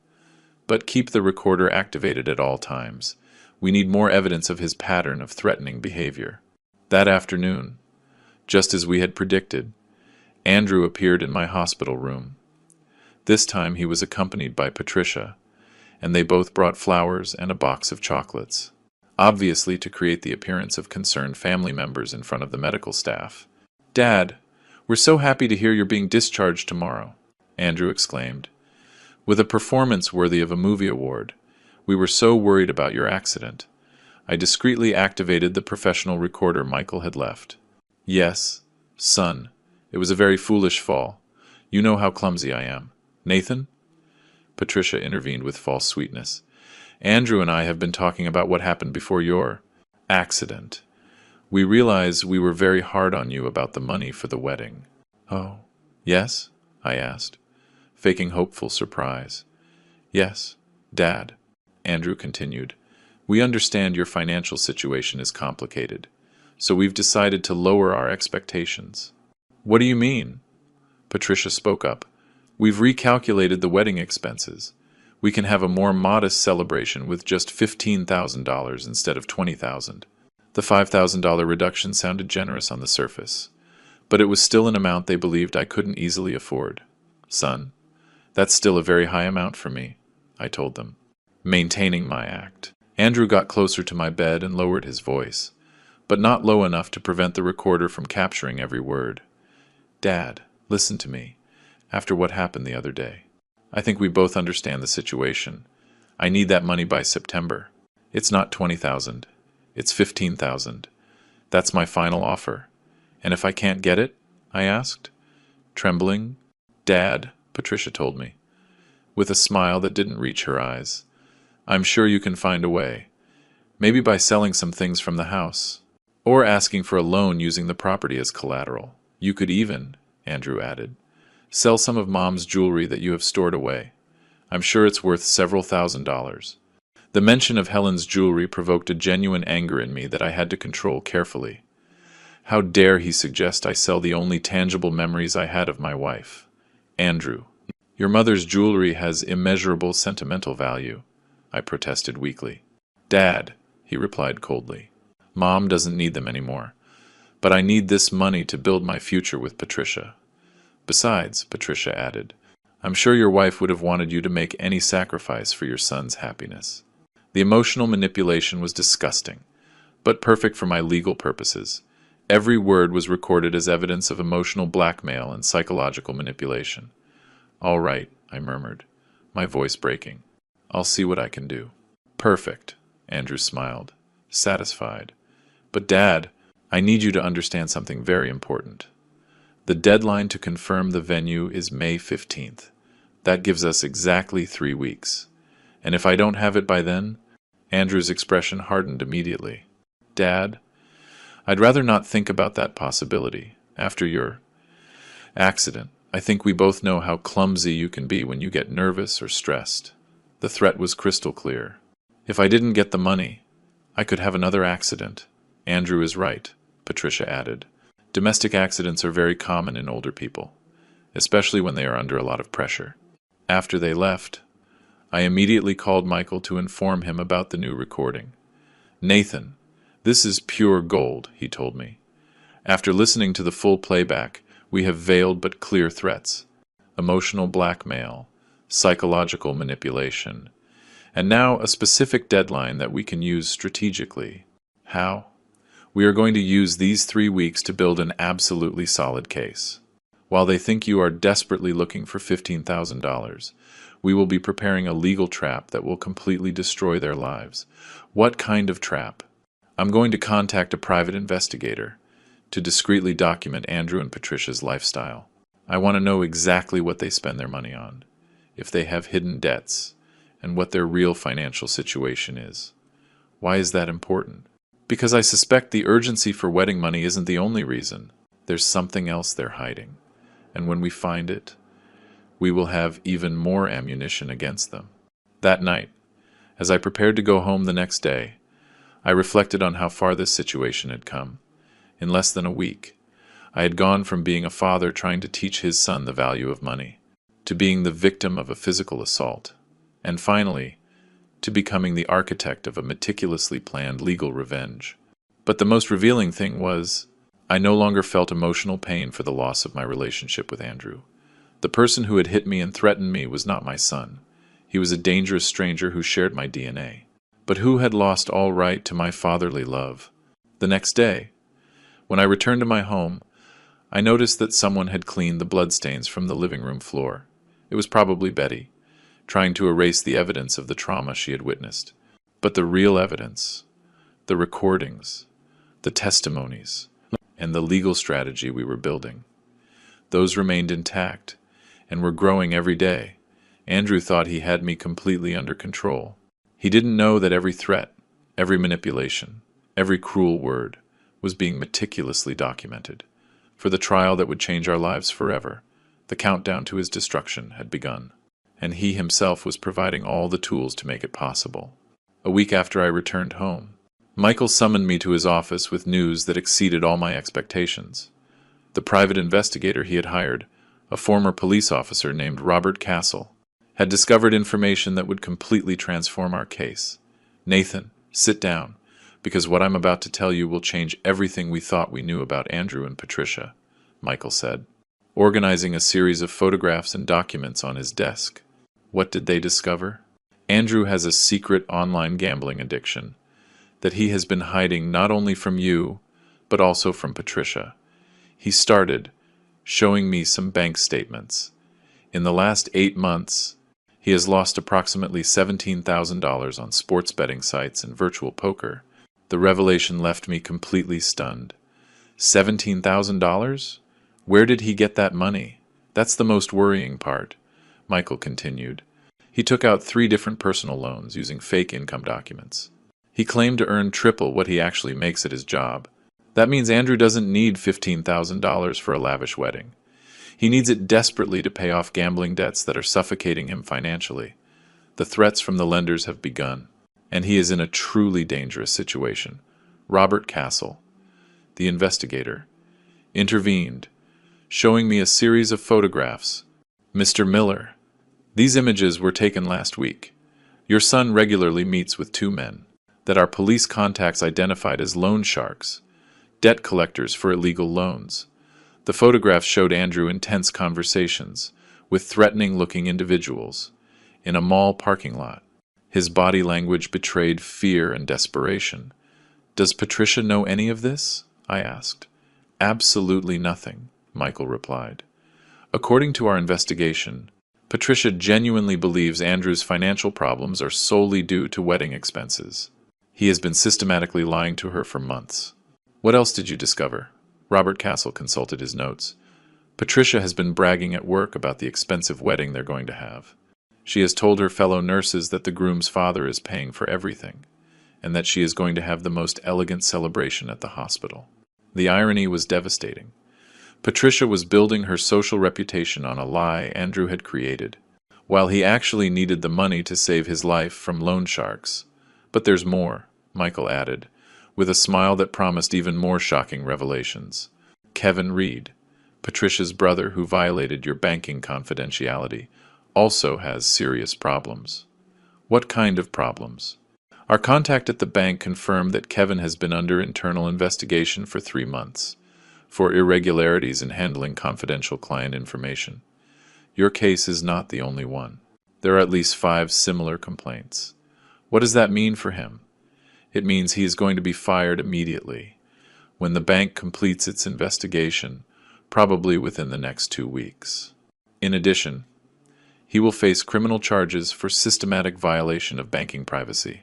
Speaker 1: but keep the recorder activated at all times. We need more evidence of his pattern of threatening behavior. That afternoon, just as we had predicted, Andrew appeared in my hospital room. This time he was accompanied by Patricia, and they both brought flowers and a box of chocolates, obviously to create the appearance of concerned family members in front of the medical staff. "Dad, we're so happy to hear you're being discharged tomorrow," Andrew exclaimed. "With a performance worthy of a movie award. We were so worried about your accident." I discreetly activated the professional recorder Michael had left. "Yes, son, it was a very foolish fall. You know how clumsy I am. Nathan?" Patricia intervened with false sweetness. "Andrew and I have been talking about what happened before your accident. We realize we were very hard on you about the money for the wedding." "Oh, yes?" I asked, faking hopeful surprise. "Yes, Dad," Andrew continued. "We understand your financial situation is complicated, so we've decided to lower our expectations." "What do you mean?" Patricia spoke up. "We've recalculated the wedding expenses. We can have a more modest celebration with just $15,000 instead of $20,000. The $5,000 reduction sounded generous on the surface, but it was still an amount they believed I couldn't easily afford. "Son, that's still a very high amount for me," I told them, maintaining my act. Andrew got closer to my bed and lowered his voice, but not low enough to prevent the recorder from capturing every word. "Dad, listen to me. After what happened the other day, I think we both understand the situation. I need that money by September. It's not $20,000. It's $15,000. That's my final offer. And if I can't get it?" I asked, trembling. "Dad," Patricia told me, with a smile that didn't reach her eyes, "I'm sure you can find a way. Maybe by selling some things from the house, or asking for a loan using the property as collateral. You could even," Andrew added, "sell some of Mom's jewelry that you have stored away. I'm sure it's worth several $1,000s. The mention of Helen's jewelry provoked a genuine anger in me that I had to control carefully. How dare he suggest I sell the only tangible memories I had of my wife? "Andrew, your mother's jewelry has immeasurable sentimental value," I protested weakly. "Dad," he replied coldly, "Mom doesn't need them anymore. But I need this money to build my future with Patricia. Besides," Patricia added, "I'm sure your wife would have wanted you to make any sacrifice for your son's happiness." The emotional manipulation was disgusting, but perfect for my legal purposes. Every word was recorded as evidence of emotional blackmail and psychological manipulation. "All right," I murmured, my voice breaking. "I'll see what I can do." "Perfect," Andrew smiled, satisfied. "But Dad, I need you to understand something very important. The deadline to confirm the venue is May 15th. That gives us exactly 3 weeks. And if I don't have it by then..." Andrew's expression hardened immediately. "Dad, I'd rather not think about that possibility. After your accident, I think we both know how clumsy you can be when you get nervous or stressed." The threat was crystal clear. "If I didn't get the money, I could have another accident." "Andrew is right," Patricia added. "Domestic accidents are very common in older people, especially when they are under a lot of pressure." After they left, I immediately called Michael to inform him about the new recording. "Nathan, this is pure gold," he told me. "After listening to the full playback, we have veiled but clear threats: emotional blackmail, psychological manipulation, and now a specific deadline that we can use strategically." "How?" "We are going to use these 3 weeks to build an absolutely solid case. While they think you are desperately looking for $15,000, we will be preparing a legal trap that will completely destroy their lives." "What kind of trap?" "I'm going to contact a private investigator to discreetly document Andrew and Patricia's lifestyle. I want to know exactly what they spend their money on, if they have hidden debts, and what their real financial situation is." "Why is that important?" "Because I suspect the urgency for wedding money isn't the only reason. There's something else they're hiding. And when we find it, we will have even more ammunition against them." That night, as I prepared to go home the next day, I reflected on how far this situation had come. In less than a week, I had gone from being a father trying to teach his son the value of money, to being the victim of a physical assault, and finally, to becoming the architect of a meticulously planned legal revenge. But the most revealing thing was, I no longer felt emotional pain for the loss of my relationship with Andrew. The person who had hit me and threatened me was not my son. He was a dangerous stranger who shared my DNA, but who had lost all right to my fatherly love. The next day, when I returned to my home, I noticed that someone had cleaned the bloodstains from the living room floor. It was probably Betty, trying to erase the evidence of the trauma she had witnessed. But the real evidence, the recordings, the testimonies, and the legal strategy we were building, those remained intact and were growing every day. Andrew thought he had me completely under control. He didn't know that every threat, every manipulation, every cruel word was being meticulously documented. For the trial that would change our lives forever, the countdown to his destruction had begun, and he himself was providing all the tools to make it possible. A week after I returned home, Michael summoned me to his office with news that exceeded all my expectations. The private investigator he had hired, a former police officer named Robert Castle, had discovered information that would completely transform our case. "Nathan, sit down, because what I'm about to tell you will change everything we thought we knew about Andrew and Patricia," Michael said, organizing a series of photographs and documents on his desk. What did they discover? Andrew has a secret online gambling addiction that he has been hiding not only from you, but also from Patricia. He started showing me some bank statements. In the last 8 months, he has lost approximately $17,000 on sports betting sites and virtual poker. The revelation left me completely stunned. $17,000? Where did he get that money? That's the most worrying part, Michael continued. He took out 3 different personal loans using fake income documents. He claimed to earn triple what he actually makes at his job. That means Andrew doesn't need $15,000 for a lavish wedding. He needs it desperately to pay off gambling debts that are suffocating him financially. The threats from the lenders have begun, and he is in a truly dangerous situation. Robert Castle, the investigator, intervened, showing me a series of photographs. "Mr. Miller, these images were taken last week. Your son regularly meets with 2 men that our police contacts identified as loan sharks, debt collectors for illegal loans. The photographs showed Andrew in tense conversations with threatening-looking individuals in a mall parking lot. His body language betrayed fear and desperation. Does Patricia know any of this?" I asked. Absolutely nothing, Michael replied. According to our investigation, Patricia genuinely believes Andrew's financial problems are solely due to wedding expenses. He has been systematically lying to her for months. What else did you discover? Robert Castle consulted his notes. Patricia has been bragging at work about the expensive wedding they're going to have. She has told her fellow nurses that the groom's father is paying for everything, and that she is going to have the most elegant celebration at the hospital. The irony was devastating. Patricia was building her social reputation on a lie Andrew had created, while he actually needed the money to save his life from loan sharks. But there's more, Michael added, with a smile that promised even more shocking revelations. Kevin Reed, Patricia's brother who violated your banking confidentiality, also has serious problems. What kind of problems? Our contact at the bank confirmed that Kevin has been under internal investigation for 3 months for irregularities in handling confidential client information. Your case is not the only one. There are at least 5 similar complaints. What does that mean for him? It means he is going to be fired immediately when the bank completes its investigation, probably within the next 2 weeks. In addition, he will face criminal charges for systematic violation of banking privacy.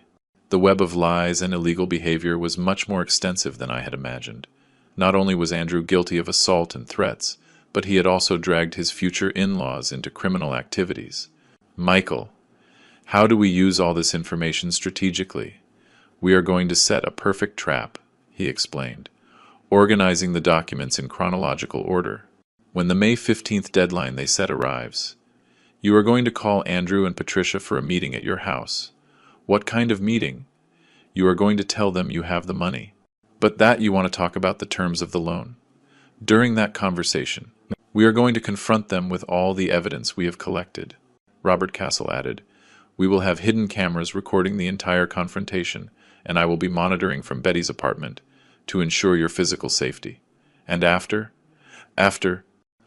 Speaker 1: The web of lies and illegal behavior was much more extensive than I had imagined. Not only was Andrew guilty of assault and threats, but he had also dragged his future in-laws into criminal activities. Michael, how do we use all this information strategically? We are going to set a perfect trap, he explained, organizing the documents in chronological order. When the May 15th deadline they set arrives, you are going to call Andrew and Patricia for a meeting at your house. What kind of meeting? You are going to tell them you have the money, but that you want to talk about the terms of the loan. During that conversation, we are going to confront them with all the evidence we have collected. Robert Castle added, we will have hidden cameras recording the entire confrontation, and I will be monitoring from Betty's apartment to ensure your physical safety. And after,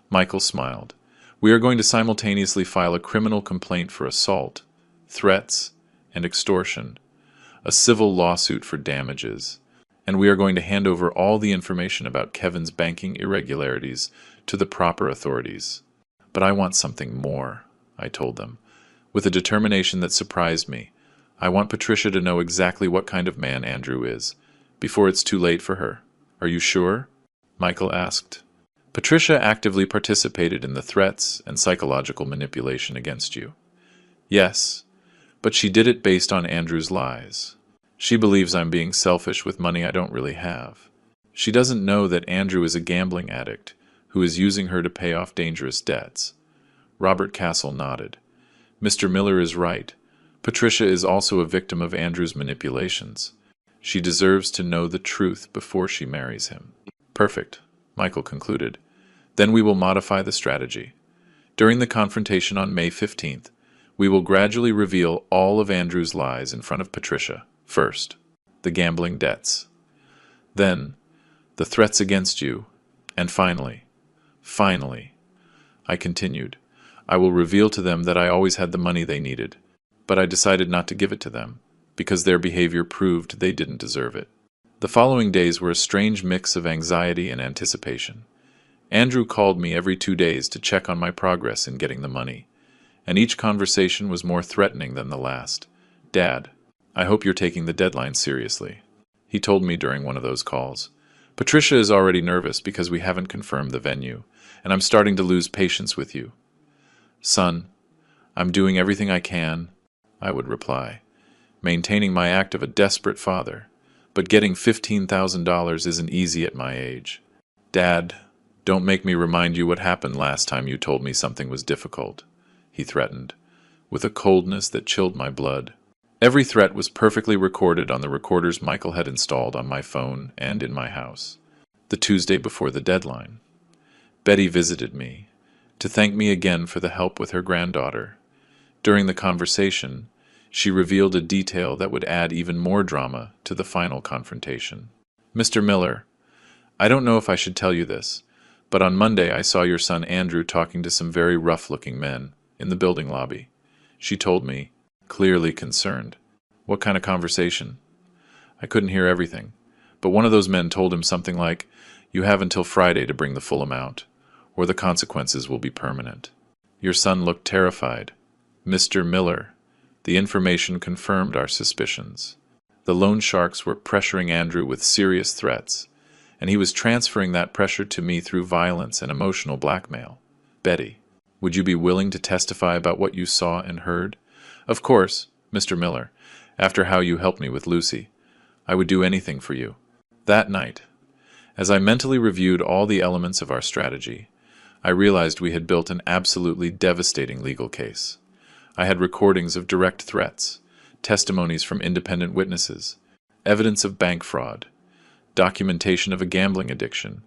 Speaker 1: Michael smiled, we are going to simultaneously file a criminal complaint for assault, threats, and extortion, a civil lawsuit for damages, and we are going to hand over all the information about Kevin's banking irregularities to the proper authorities. But I want something more, I told them, with a determination that surprised me. I want Patricia to know exactly what kind of man Andrew is, before it's too late for her. Are you sure? Michael asked. Patricia actively participated in the threats and psychological manipulation against you. Yes, but she did it based on Andrew's lies. She believes I'm being selfish with money I don't really have. She doesn't know that Andrew is a gambling addict who is using her to pay off dangerous debts. Robert Castle nodded. Mr. Miller is right. Patricia is also a victim of Andrew's manipulations. She deserves to know the truth before she marries him. Perfect, Michael concluded. Then we will modify the strategy. During the confrontation on May 15th, we will gradually reveal all of Andrew's lies in front of Patricia. First, the gambling debts. Then, the threats against you. And finally, I continued, I will reveal to them that I always had the money they needed, but I decided not to give it to them, because their behavior proved they didn't deserve it. The following days were a strange mix of anxiety and anticipation. Andrew called me every 2 days to check on my progress in getting the money, and each conversation was more threatening than the last. Dad, I hope you're taking the deadline seriously, he told me during one of those calls. Patricia is already nervous because we haven't confirmed the venue, and I'm starting to lose patience with you. Son, I'm doing everything I can, I would reply, maintaining my act of a desperate father, but getting $15,000 isn't easy at my age. Dad, don't make me remind you what happened last time you told me something was difficult, he threatened, with a coldness that chilled my blood. Every threat was perfectly recorded on the recorders Michael had installed on my phone and in my house. The Tuesday before the deadline, Betty visited me to thank me again for the help with her granddaughter. During the conversation, she revealed a detail that would add even more drama to the final confrontation. Mr. Miller, I don't know if I should tell you this, but on Monday I saw your son Andrew talking to some very rough-looking men in the building lobby. She told me, clearly concerned. What kind of conversation? I couldn't hear everything, but one of those men told him something like, You have until Friday to bring the full amount, or the consequences will be permanent. Your son looked terrified. Mr. Miller, the information confirmed our suspicions. The loan sharks were pressuring Andrew with serious threats, and he was transferring that pressure to me through violence and emotional blackmail. Betty, would you be willing to testify about what you saw and heard? Of course, Mr. Miller, after how you helped me with Lucy. I would do anything for you. That night, as I mentally reviewed all the elements of our strategy, I realized we had built an absolutely devastating legal case. I had recordings of direct threats, testimonies from independent witnesses, evidence of bank fraud, documentation of a gambling addiction,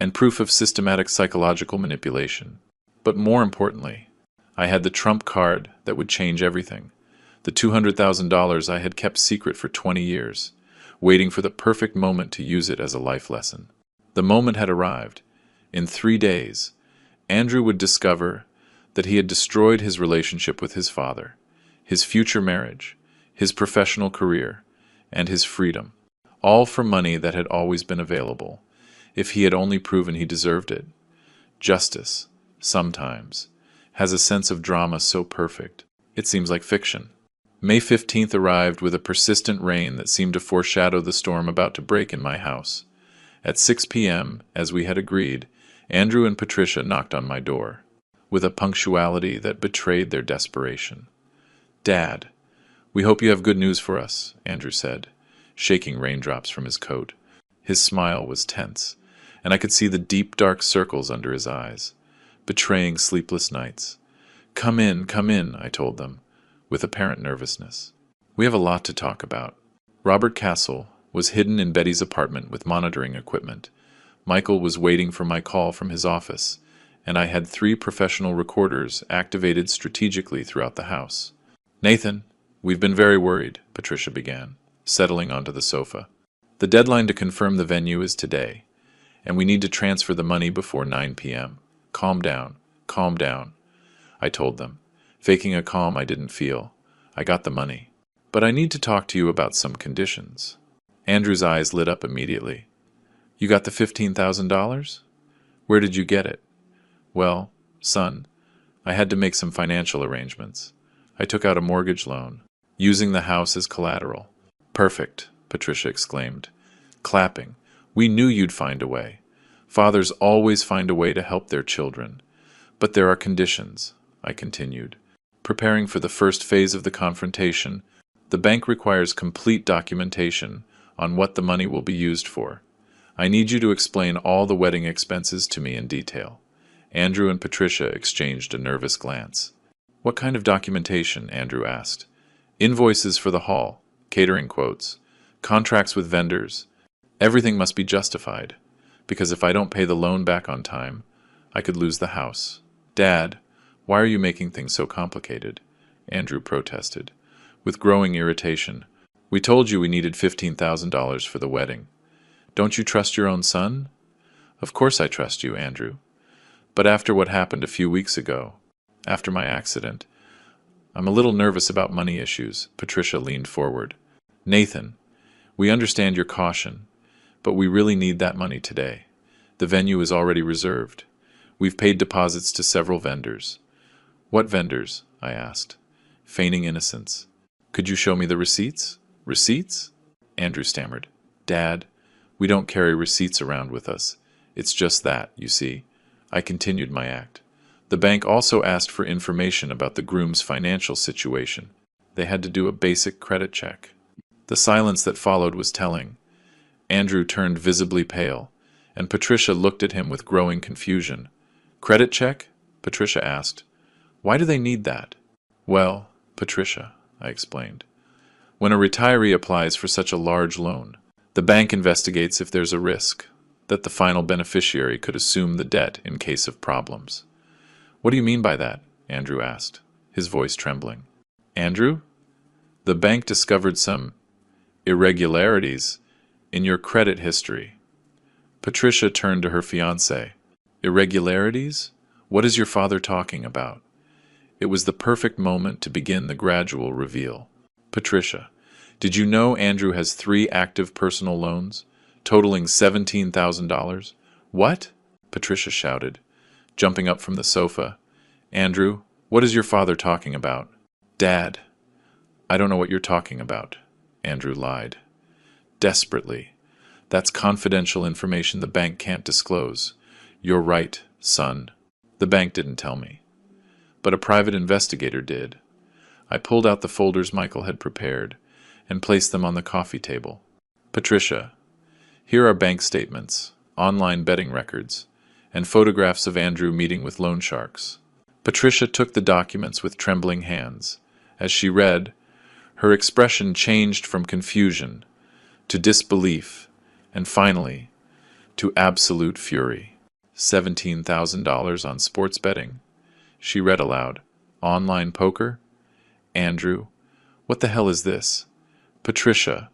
Speaker 1: and proof of systematic psychological manipulation. But more importantly, I had the trump card that would change everything. The $200,000 I had kept secret for 20 years, waiting for the perfect moment to use it as a life lesson. The moment had arrived. In 3 days, Andrew would discover that he had destroyed his relationship with his father, his future marriage, his professional career, and his freedom, all for money that had always been available, if he had only proven he deserved it. Justice, sometimes, has a sense of drama so perfect, it seems like fiction. May 15th arrived with a persistent rain that seemed to foreshadow the storm about to break in my house. At 6 p.m., as we had agreed, Andrew and Patricia knocked on my door, with a punctuality that betrayed their desperation. "Dad, we hope you have good news for us," Andrew said, shaking raindrops from his coat. His smile was tense, and I could see the deep dark circles under his eyes, betraying sleepless nights. Come in," I told them, with apparent nervousness. "We have a lot to talk about." Robert Castle was hidden in Betty's apartment with monitoring equipment. Michael was waiting for my call from his office, and I had 3 professional recorders activated strategically throughout the house. "Nathan, we've been very worried," Patricia began, settling onto the sofa. "The deadline to confirm the venue is today, and we need to transfer the money before 9 p.m. Calm down, I told them, faking a calm I didn't feel. I got the money. But I need to talk to you about some conditions. Andrew's eyes lit up immediately. "You got the $15,000? Where did you get it?" "Well, son, I had to make some financial arrangements. I took out a mortgage loan, using the house as collateral." "Perfect," Patricia exclaimed, clapping. "We knew you'd find a way. Fathers always find a way to help their children. But there are conditions," I continued. "Preparing for the first phase of the confrontation, the bank requires complete documentation on what the money will be used for. I need you to explain all the wedding expenses to me in detail." Andrew and Patricia exchanged a nervous glance. "What kind of documentation?" Andrew asked. "Invoices for the hall, catering quotes, contracts with vendors. Everything must be justified, because if I don't pay the loan back on time, I could lose the house." "Dad, why are you making things so complicated?" Andrew protested, with growing irritation. "We told you we needed $15,000 for the wedding. Don't you trust your own son?" "Of course I trust you, Andrew. But after what happened a few weeks ago, after my accident, I'm a little nervous about money issues." Patricia leaned forward. "Nathan, we understand your caution, but we really need that money today. The venue is already reserved. We've paid deposits to several vendors." "What vendors?" I asked, feigning innocence. "Could you show me the receipts?" "Receipts?" Andrew stammered. "Dad, we don't carry receipts around with us. It's just that, you see." I continued my act. The bank also asked for information about the groom's financial situation. They had to do a basic credit check. The silence that followed was telling. Andrew turned visibly pale, and Patricia looked at him with growing confusion. "Credit check?" Patricia asked. "Why do they need that?" "Well, Patricia," I explained, "when a retiree applies for such a large loan, the bank investigates if there's a risk that the final beneficiary could assume the debt in case of problems." "What do you mean by that?" Andrew asked, his voice trembling. "Andrew, the bank discovered some irregularities in your credit history." Patricia turned to her fiancé. "Irregularities? What is your father talking about?" It was the perfect moment to begin the gradual reveal. "Patricia, did you know Andrew has 3 active personal loans? totaling $17,000. What? Patricia shouted, jumping up from the sofa. Andrew, what is your father talking about? Dad, I don't know what you're talking about, Andrew lied. Desperately. That's confidential information the bank can't disclose. You're right, son. The bank didn't tell me. But a private investigator did. I pulled out the folders Michael had prepared and placed them on the coffee table. Patricia, here are bank statements, online betting records, and photographs of Andrew meeting with loan sharks. Patricia took the documents with trembling hands. As she read, her expression changed from confusion to disbelief and finally to absolute fury. $17,000 on sports betting. She read aloud. Online poker? Andrew, what the hell is this? Patricia,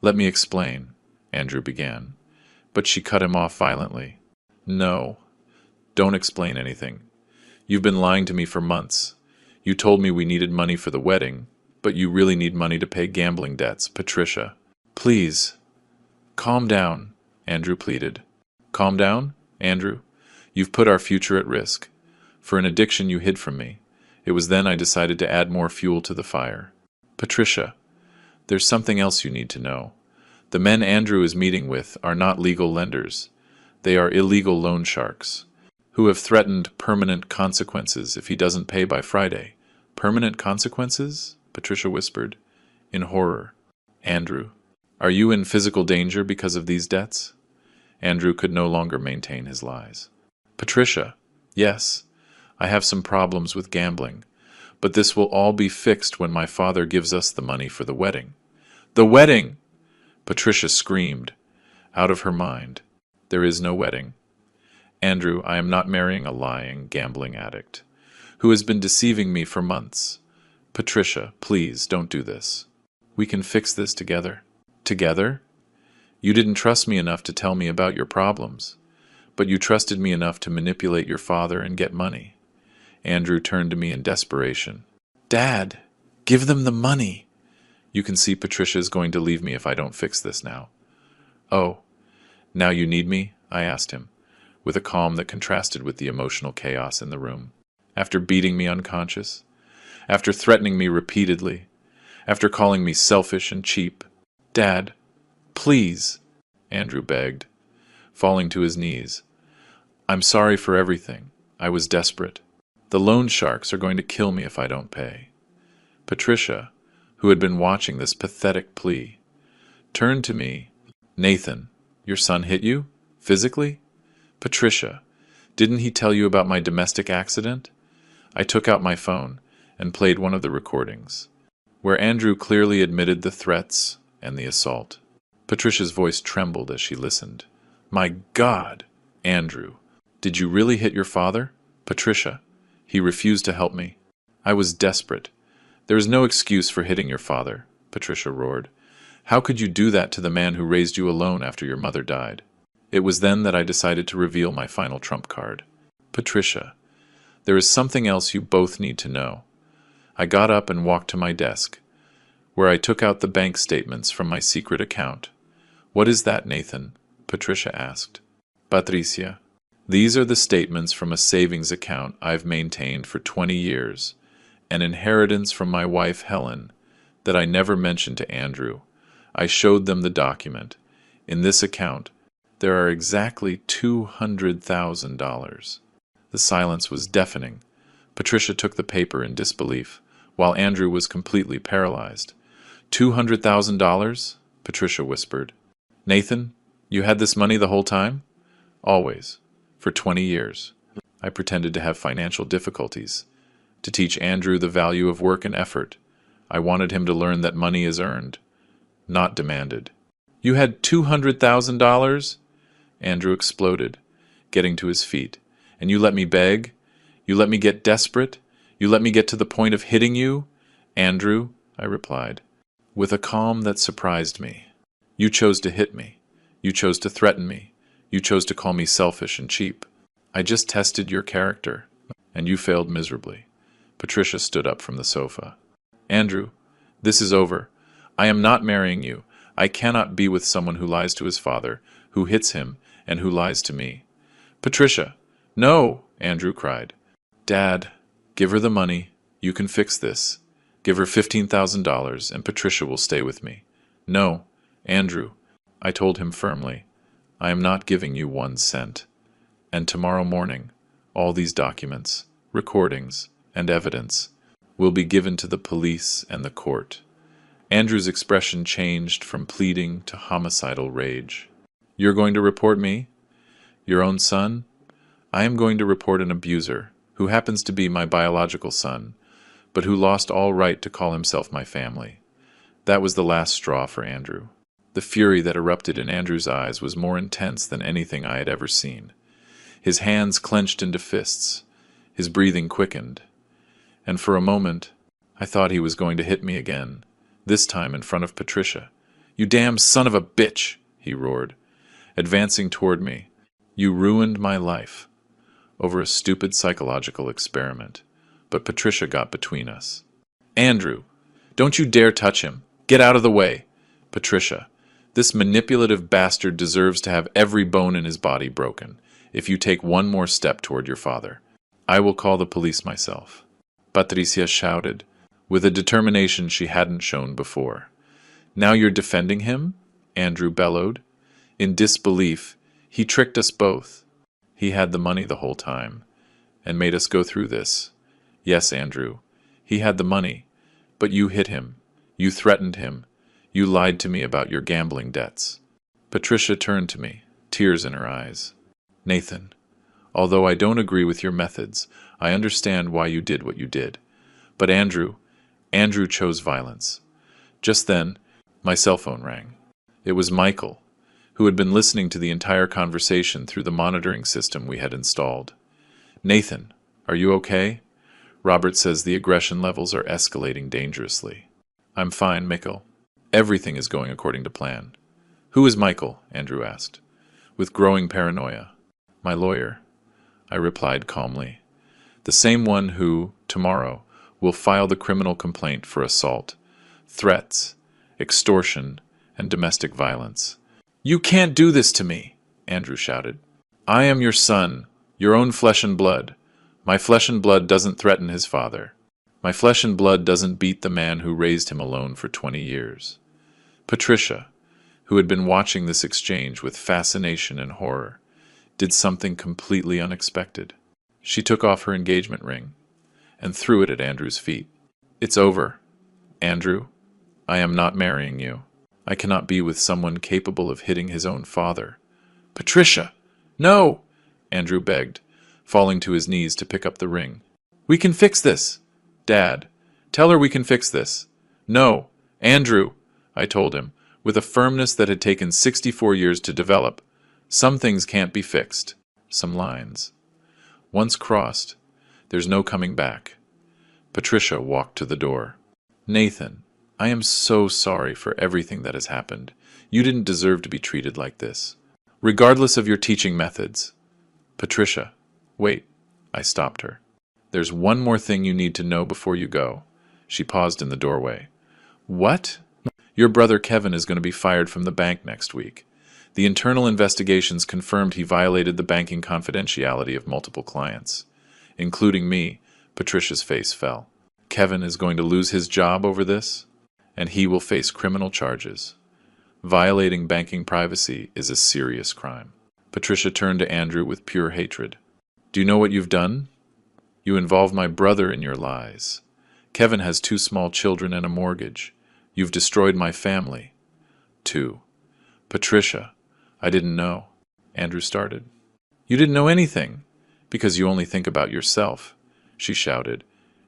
Speaker 1: let me explain, Andrew began, but she cut him off violently. No, don't explain anything. You've been lying to me for months. You told me we needed money for the wedding, but you really need money to pay gambling debts, Patricia. Please, calm down, Andrew pleaded. Calm down, Andrew? You've put our future at risk. For an addiction you hid from me. It was then I decided to add more fuel to the fire. Patricia, there's something else you need to know. The men Andrew is meeting with are not legal lenders. They are illegal loan sharks, who have threatened permanent consequences if he doesn't pay by Friday. Permanent consequences? Patricia whispered, in horror. Andrew, are you in physical danger because of these debts? Andrew could no longer maintain his lies. Patricia, yes, I have some problems with gambling, but this will all be fixed when my father gives us the money for the wedding. The wedding! Patricia screamed, out of her mind. There is no wedding. Andrew, I am not marrying a lying, gambling addict, who has been deceiving me for months. Patricia, please, don't do this. We can fix this together. Together? You didn't trust me enough to tell me about your problems, but you trusted me enough to manipulate your father and get money. Andrew turned to me in desperation. Dad, give them the money. You can see Patricia is going to leave me if I don't fix this now. Oh, now you need me? I asked him, with a calm that contrasted with the emotional chaos in the room. After beating me unconscious, after threatening me repeatedly, after calling me selfish and cheap. Dad, please, Andrew begged, falling to his knees. I'm sorry for everything. I was desperate. The loan sharks are going to kill me if I don't pay. Patricia, who had been watching this pathetic plea, turned to me. Nathan, your son hit you? Physically? Patricia, didn't he tell you about my domestic accident? I took out my phone and played one of the recordings, where Andrew clearly admitted the threats and the assault. Patricia's voice trembled as she listened. My God, Andrew, did you really hit your father? Patricia, he refused to help me. I was desperate. There is no excuse for hitting your father, Patricia roared. How could you do that to the man who raised you alone after your mother died? It was then that I decided to reveal my final trump card. Patricia, there is something else you both need to know. I got up and walked to my desk, where I took out the bank statements from my secret account. What is that, Nathan? Patricia asked. Patricia, these are the statements from a savings account I've maintained for 20 years, an inheritance from my wife Helen that I never mentioned to Andrew. I showed them the document. In this account, there are exactly $200,000. The silence was deafening. Patricia took the paper in disbelief, while Andrew was completely paralyzed. $200,000? Patricia whispered. Nathan, you had this money the whole time? Always. For 20 years. I pretended to have financial difficulties. To teach Andrew the value of work and effort. I wanted him to learn that money is earned, not demanded. You had $200,000? Andrew exploded, getting to his feet. And you let me beg? You let me get desperate? You let me get to the point of hitting you? Andrew, I replied, with a calm that surprised me. You chose to hit me. You chose to threaten me. You chose to call me selfish and cheap. I just tested your character, and you failed miserably. Patricia stood up from the sofa. Andrew, this is over. I am not marrying you. I cannot be with someone who lies to his father, who hits him, and who lies to me. Patricia! No! Andrew cried. Dad, give her the money. You can fix this. Give her $15,000, and Patricia will stay with me. No, Andrew, I told him firmly, I am not giving you 1 cent. And tomorrow morning, all these documents, recordings, and evidence will be given to the police and the court. Andrew's expression changed from pleading to homicidal rage. You're going to report me? Your own son? I am going to report an abuser, who happens to be my biological son, but who lost all right to call himself my family. That was the last straw for Andrew. The fury that erupted in Andrew's eyes was more intense than anything I had ever seen. His hands clenched into fists. His breathing quickened. And for a moment, I thought he was going to hit me again, this time in front of Patricia. You damn son of a bitch, he roared, advancing toward me. You ruined my life over a stupid psychological experiment. But Patricia got between us. Andrew, don't you dare touch him. Get out of the way. Patricia, this manipulative bastard deserves to have every bone in his body broken if you take one more step toward your father. I will call the police myself. Patricia shouted, with a determination she hadn't shown before. Now you're defending him? Andrew bellowed. In disbelief, he tricked us both. He had the money the whole time, and made us go through this. Yes, Andrew, he had the money, but you hit him. You threatened him. You lied to me about your gambling debts. Patricia turned to me, tears in her eyes. Nathan, although I don't agree with your methods, I understand why you did what you did. But Andrew chose violence. Just then, my cell phone rang. It was Michael, who had been listening to the entire conversation through the monitoring system we had installed. Nathan, are you okay? Robert says the aggression levels are escalating dangerously. I'm fine, Mikkel. Everything is going according to plan. Who is Michael? Andrew asked, with growing paranoia. My lawyer, I replied calmly. The same one who, tomorrow, will file the criminal complaint for assault, threats, extortion, and domestic violence. You can't do this to me, Andrew shouted. I am your son, your own flesh and blood. My flesh and blood doesn't threaten his father. My flesh and blood doesn't beat the man who raised him alone for 20 years. Patricia, who had been watching this exchange with fascination and horror, did something completely unexpected. She took off her engagement ring and threw it at Andrew's feet. It's over. Andrew, I am not marrying you. I cannot be with someone capable of hitting his own father. Patricia! No! Andrew begged, falling to his knees to pick up the ring. We can fix this! Dad, tell her we can fix this. No! Andrew! I told him, with a firmness that had taken 64 years to develop. Some things can't be fixed. Some lines. Once crossed, there's no coming back. Patricia walked to the door. Nathan, I am so sorry for everything that has happened. You didn't deserve to be treated like this. Regardless of your teaching methods. Patricia, wait. I stopped her. There's one more thing you need to know before you go. She paused in the doorway. What? Your brother Kevin is going to be fired from the bank next week. The internal investigations confirmed he violated the banking confidentiality of multiple clients, including me. Patricia's face fell. Kevin is going to lose his job over this, and he will face criminal charges. Violating banking privacy is a serious crime. Patricia turned to Andrew with pure hatred. Do you know what you've done? You involve my brother in your lies. Kevin has 2 small children and a mortgage. You've destroyed my family. 2. Patricia, I didn't know. Andrew started. You didn't know anything, because you only think about yourself, she shouted.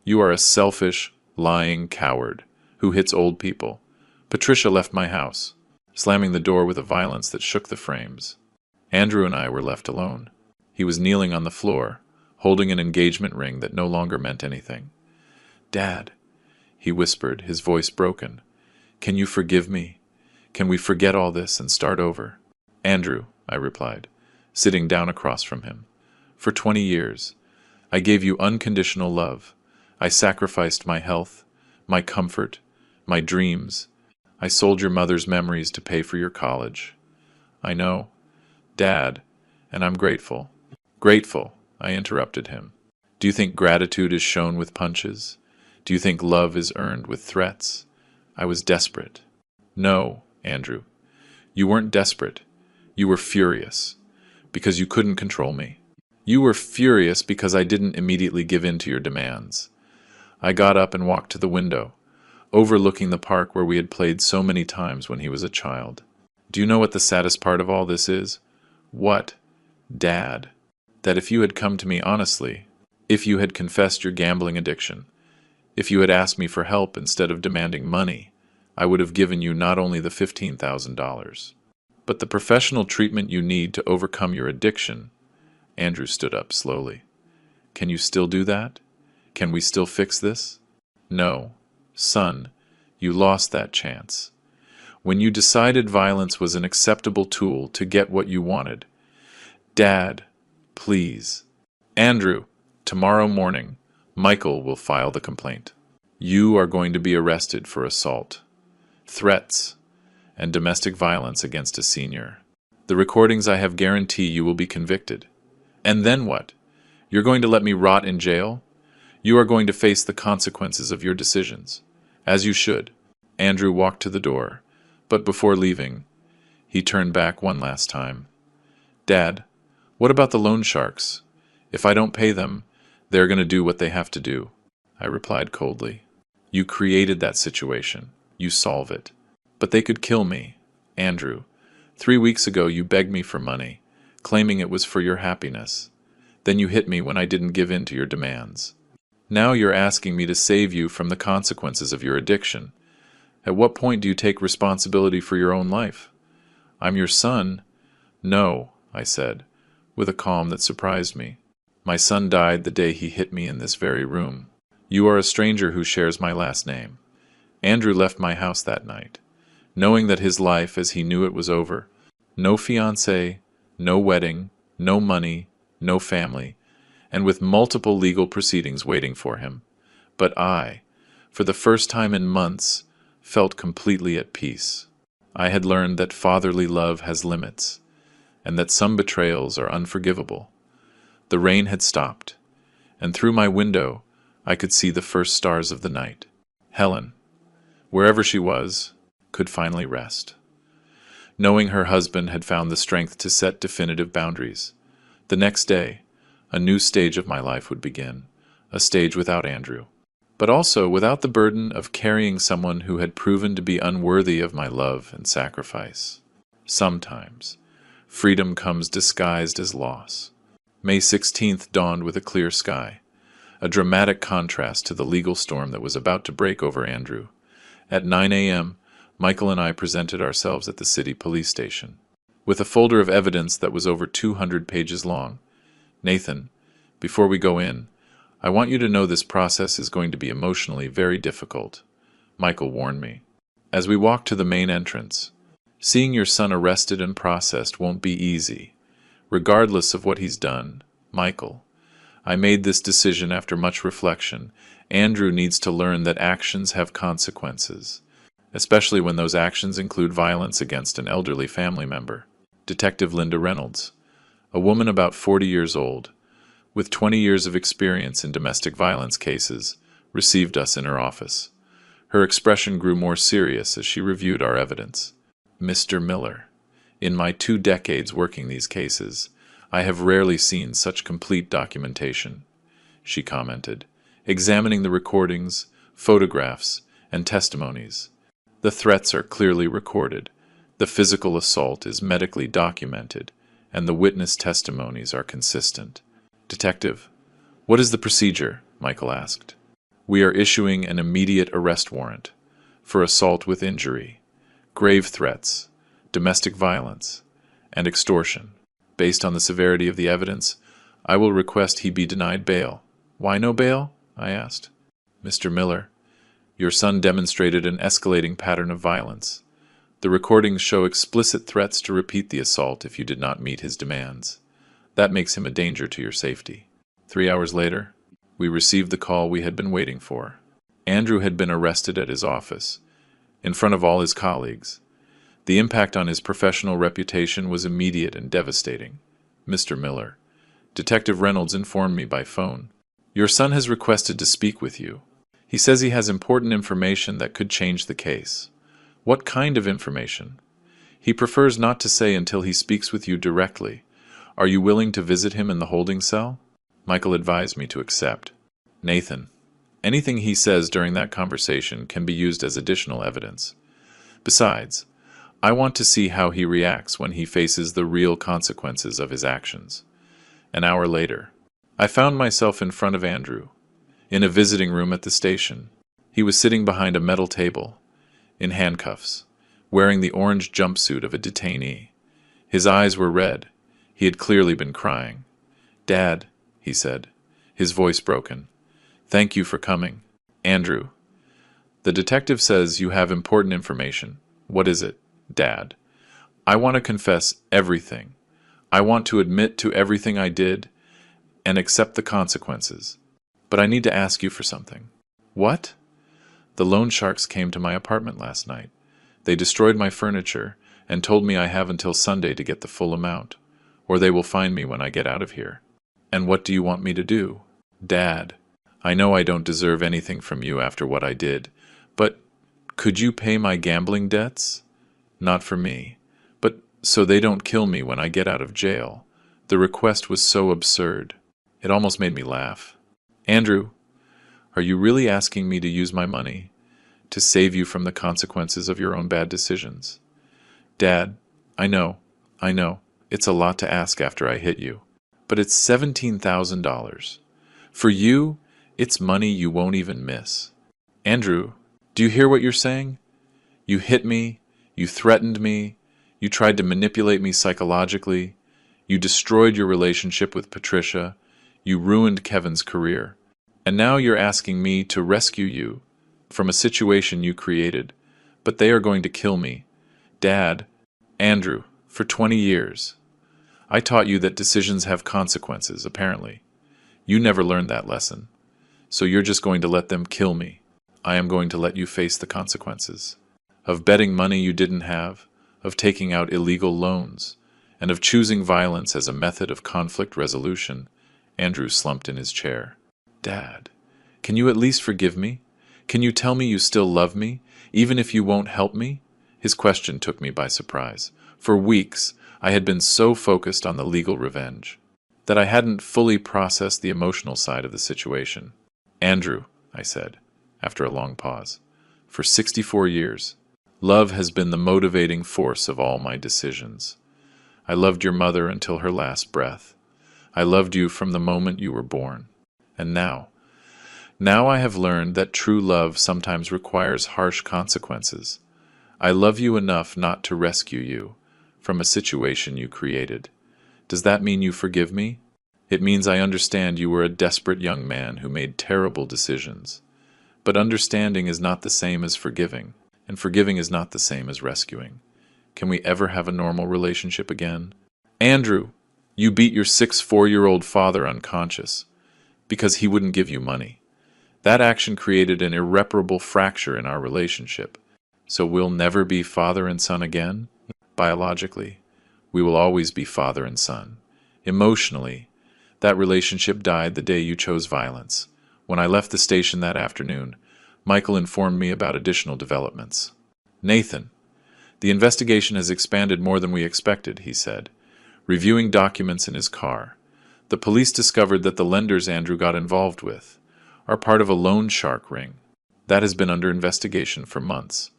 Speaker 1: You are a selfish, lying coward who hits old people. Patricia left my house, slamming the door with a violence that shook the frames. Andrew and I were left alone. He was kneeling on the floor, holding an engagement ring that no longer meant anything. Dad, he whispered, his voice broken. Can you forgive me? Can we forget all this and start over? Andrew, I replied, sitting down across from him. For 20 years, I gave you unconditional love. I sacrificed my health, my comfort, my dreams. I sold your mother's memories to pay for your college. I know, Dad, and I'm grateful. Grateful, I interrupted him. Do you think gratitude is shown with punches? Do you think love is earned with threats? I was desperate. No, Andrew. You weren't desperate. You were furious, because you couldn't control me. You were furious because I didn't immediately give in to your demands. I got up and walked to the window, overlooking the park where we had played so many times when he was a child. Do you know what the saddest part of all this is? What, Dad? That if you had come to me honestly, if you had confessed your gambling addiction, if you had asked me for help instead of demanding money, I would have given you not only the $15,000, but the professional treatment you need to overcome your addiction. Andrew stood up slowly. Can you still do that? Can we still fix this? No. Son, you lost that chance. When you decided violence was an acceptable tool to get what you wanted. Dad, please. Andrew, tomorrow morning, Michael will file the complaint. You are going to be arrested for assault, threats, and domestic violence against a senior. The recordings I have guarantee you will be convicted. And then what? You're going to let me rot in jail? You are going to face the consequences of your decisions, as you should. Andrew walked to the door, but before leaving, he turned back one last time. Dad, what about the loan sharks? If I don't pay them, they're going to do what they have to do. I replied coldly. You created that situation. You solve it. But they could kill me. Andrew, 3 weeks ago you begged me for money, claiming it was for your happiness. Then you hit me when I didn't give in to your demands. Now you're asking me to save you from the consequences of your addiction. At what point do you take responsibility for your own life? I'm your son. No, I said, with a calm that surprised me. My son died the day he hit me in this very room. You are a stranger who shares my last name. Andrew left my house that night, knowing that his life as he knew it was over. No fiancé, no wedding, no money, no family, and with multiple legal proceedings waiting for him. But I, for the first time in months, felt completely at peace. I had learned that fatherly love has limits, and that some betrayals are unforgivable. The rain had stopped, and through my window I could see the first stars of the night. Helen, wherever she was, could finally rest, knowing her husband had found the strength to set definitive boundaries. The next day, a new stage of my life would begin, a stage without Andrew, but also without the burden of carrying someone who had proven to be unworthy of my love and sacrifice. Sometimes, freedom comes disguised as loss. May 16th dawned with a clear sky, a dramatic contrast to the legal storm that was about to break over Andrew. At 9 a.m., Michael and I presented ourselves at the city police station, with a folder of evidence that was over 200 pages long. Nathan, before we go in, I want you to know this process is going to be emotionally very difficult, Michael warned me. As we walked to the main entrance, seeing your son arrested and processed won't be easy. Regardless of what he's done, Michael, I made this decision after much reflection. Andrew needs to learn that actions have consequences, especially when those actions include violence against an elderly family member. Detective Linda Reynolds, a woman about 40 years old, with 20 years of experience in domestic violence cases, received us in her office. Her expression grew more serious as she reviewed our evidence. Mr. Miller, in my 2 decades working these cases, I have rarely seen such complete documentation, she commented, examining the recordings, photographs, and testimonies. The threats are clearly recorded, the physical assault is medically documented, and the witness testimonies are consistent. Detective, what is the procedure? Michael asked. We are issuing an immediate arrest warrant for assault with injury, grave threats, domestic violence, and extortion. Based on the severity of the evidence, I will request he be denied bail. Why no bail? I asked. Mr. Miller, your son demonstrated an escalating pattern of violence. The recordings show explicit threats to repeat the assault if you did not meet his demands. That makes him a danger to your safety. 3 hours later, we received the call we had been waiting for. Andrew had been arrested at his office, in front of all his colleagues. The impact on his professional reputation was immediate and devastating. Mr. Miller, Detective Reynolds informed me by phone. Your son has requested to speak with you. He says he has important information that could change the case. What kind of information? He prefers not to say until he speaks with you directly. Are you willing to visit him in the holding cell? Michael advised me to accept. Nathan, anything he says during that conversation can be used as additional evidence. Besides, I want to see how he reacts when he faces the real consequences of his actions. An hour later, I found myself in front of Andrew, in a visiting room at the station. He was sitting behind a metal table, in handcuffs, wearing the orange jumpsuit of a detainee. His eyes were red. He had clearly been crying. "Dad," he said, his voice broken. "Thank you for coming." "Andrew, the detective says you have important information. What is it, Dad?" "I want to confess everything. I want to admit to everything I did and accept the consequences. But I need to ask you for something." "What?" "The loan sharks came to my apartment last night. They destroyed my furniture and told me I have until Sunday to get the full amount, or they will find me when I get out of here." "And what do you want me to do?" "Dad, I know I don't deserve anything from you after what I did, but could you pay my gambling debts? Not for me, but so they don't kill me when I get out of jail." The request was so absurd. It almost made me laugh. "Andrew, are you really asking me to use my money to save you from the consequences of your own bad decisions?" "Dad, I know. It's a lot to ask after I hit you. But it's $17,000. For you, it's money you won't even miss." "Andrew, do you hear what you're saying? You hit me, you threatened me, you tried to manipulate me psychologically, you destroyed your relationship with Patricia, you ruined Kevin's career. And now you're asking me to rescue you from a situation you created, but they are going to kill me. Dad, Andrew, for 20 years. I taught you that decisions have consequences, apparently. You never learned that lesson. So you're just going to let them kill me. I am going to let you face the consequences. Of betting money you didn't have, of taking out illegal loans, and of choosing violence as a method of conflict resolution." Andrew slumped in his chair. "Dad, can you at least forgive me? Can you tell me you still love me, even if you won't help me?" His question took me by surprise. For weeks, I had been so focused on the legal revenge that I hadn't fully processed the emotional side of the situation. "Andrew," I said, after a long pause, "for 64 years, love has been the motivating force of all my decisions. I loved your mother until her last breath. I loved you from the moment you were born. And now I have learned that true love sometimes requires harsh consequences. I love you enough not to rescue you from a situation you created. Does that mean you forgive me? It means I understand you were a desperate young man who made terrible decisions. But understanding is not the same as forgiving, and forgiving is not the same as rescuing. Can we ever have a normal relationship again?" "Andrew, you beat your 64-year-old father unconscious because he wouldn't give you money. That action created an irreparable fracture in our relationship. So we'll never be father and son again? Biologically, we will always be father and son. Emotionally, that relationship died the day you chose violence. When I left the station that afternoon, Michael informed me about additional developments. "Nathan, the investigation has expanded more than we expected," he said, reviewing documents in his car. "The police discovered that the lenders Andrew got involved with are part of a loan shark ring. That has been under investigation for months."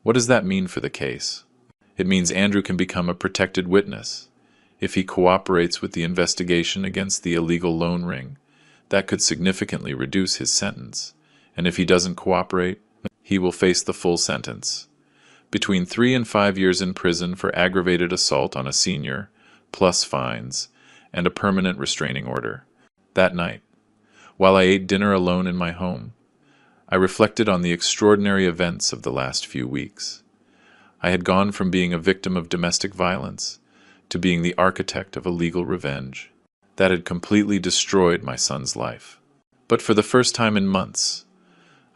Speaker 1: "What does that mean for the case?" "It means Andrew can become a protected witness. If he cooperates with the investigation against the illegal loan ring, that could significantly reduce his sentence. And if he doesn't cooperate, he will face the full sentence. Between 3 and 5 years in prison for aggravated assault on a senior, plus fines, and a permanent restraining order." That night, while I ate dinner alone in my home, I reflected on the extraordinary events of the last few weeks. I had gone from being a victim of domestic violence to being the architect of a legal revenge that had completely destroyed my son's life. But for the first time in months,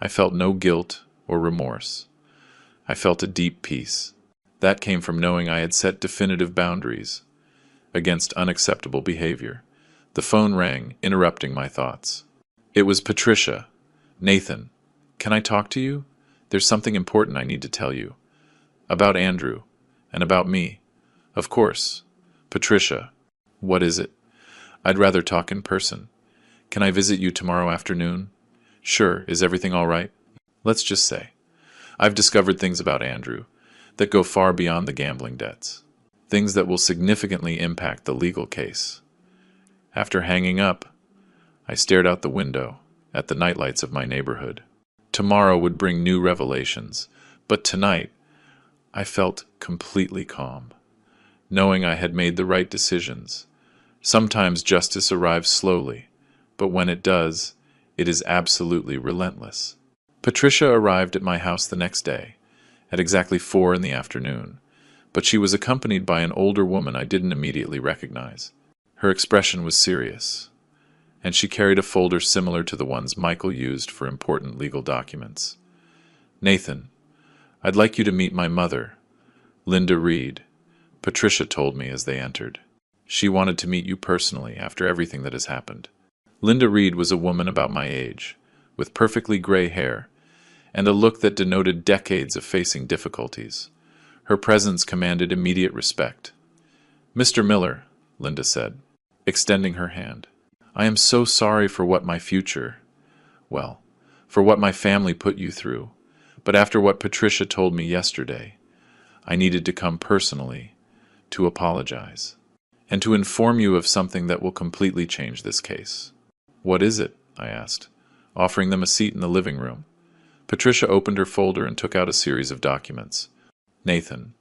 Speaker 1: I felt no guilt or remorse. I felt a deep peace. That came from knowing I had set definitive boundaries against unacceptable behavior. The phone rang, interrupting my thoughts. It was Patricia. "Nathan, can I talk to you? There's something important I need to tell you. About Andrew. And about me." "Of course." "Patricia." "What is it?" "I'd rather talk in person. Can I visit you tomorrow afternoon?" "Sure. Is everything all right?" "Let's just say I've discovered things about Andrew that go far beyond the gambling debts. Things that will significantly impact the legal case." After hanging up, I stared out the window at the nightlights of my neighborhood. Tomorrow would bring new revelations, but tonight I felt completely calm, knowing I had made the right decisions. Sometimes justice arrives slowly, but when it does, it is absolutely relentless. Patricia arrived at my house the next day, at exactly 4 in the afternoon, but she was accompanied by an older woman I didn't immediately recognize. Her expression was serious, and she carried a folder similar to the ones Michael used for important legal documents. "Nathan, I'd like you to meet my mother, Linda Reed," Patricia told me as they entered. "She wanted to meet you personally after everything that has happened." Linda Reed was a woman about my age, with perfectly gray hair, and a look that denoted decades of facing difficulties. Her presence commanded immediate respect. "Mr. Miller," Linda said, extending her hand, "I am so sorry for what my for what my family put you through, but after what Patricia told me yesterday, I needed to come personally to apologize, and to inform you of something that will completely change this case." "What is it?" I asked, offering them a seat in the living room. Patricia opened her folder and took out a series of documents. "Nathan,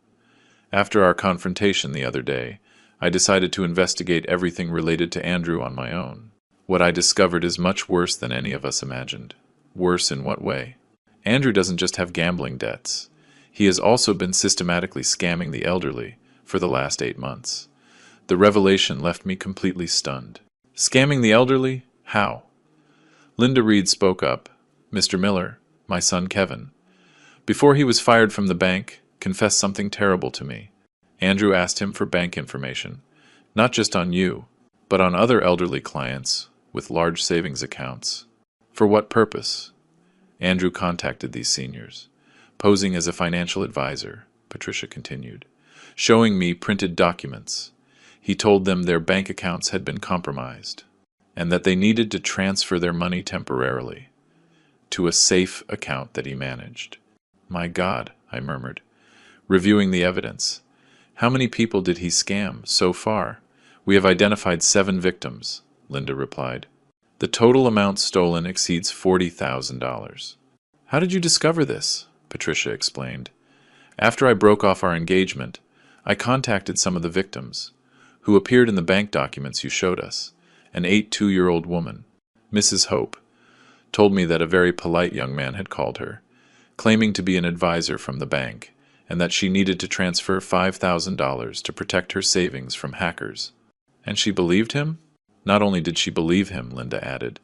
Speaker 1: after our confrontation the other day, I decided to investigate everything related to Andrew on my own. What I discovered is much worse than any of us imagined." "Worse in what way?" "Andrew doesn't just have gambling debts. He has also been systematically scamming the elderly for the last 8 months. The revelation left me completely stunned." "Scamming the elderly? How?" Linda Reed spoke up. "Mr. Miller, my son Kevin, before he was fired from the bank, confessed something terrible to me. Andrew asked him for bank information, not just on you, but on other elderly clients with large savings accounts." "For what purpose?" "Andrew contacted these seniors, posing as a financial advisor," Patricia continued, "showing me printed documents. He told them their bank accounts had been compromised, and that they needed to transfer their money temporarily to a safe account that he managed." "My God," I murmured, reviewing the evidence. "How many people did he scam so far?" "We have identified 7 victims," Linda replied. "The total amount stolen exceeds $40,000. "How did you discover this?" Patricia explained. "After I broke off our engagement, I contacted some of the victims, who appeared in the bank documents you showed us. An 82-year-old woman, Mrs. Hope, told me that a very polite young man had called her, claiming to be an advisor from the bank, and that she needed to transfer $5,000 to protect her savings from hackers." "And she believed him?" "Not only did she believe him," Linda added,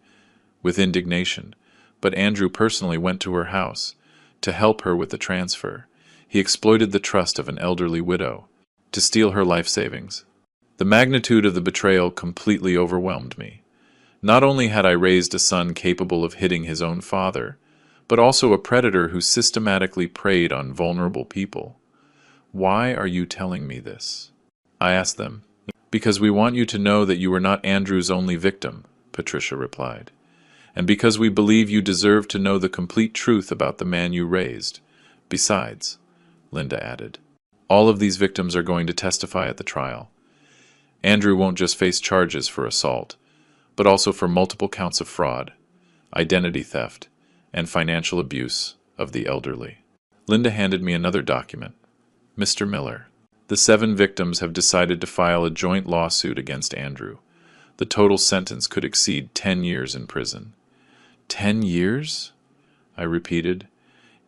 Speaker 1: with indignation, "but Andrew personally went to her house to help her with the transfer. He exploited the trust of an elderly widow to steal her life savings." The magnitude of the betrayal completely overwhelmed me. Not only had I raised a son capable of hitting his own father, but also a predator who systematically preyed on vulnerable people. "Why are you telling me this?" I asked them. "Because we want you to know that you are not Andrew's only victim," Patricia replied, "and because we believe you deserve to know the complete truth about the man you raised. Besides," Linda added, "all of these victims are going to testify at the trial. Andrew won't just face charges for assault, but also for multiple counts of fraud, identity theft, and financial abuse of the elderly." Linda handed me another document. "Mr. Miller, the 7 victims have decided to file a joint lawsuit against Andrew. The total sentence could exceed 10 years in prison." 10 years? I repeated,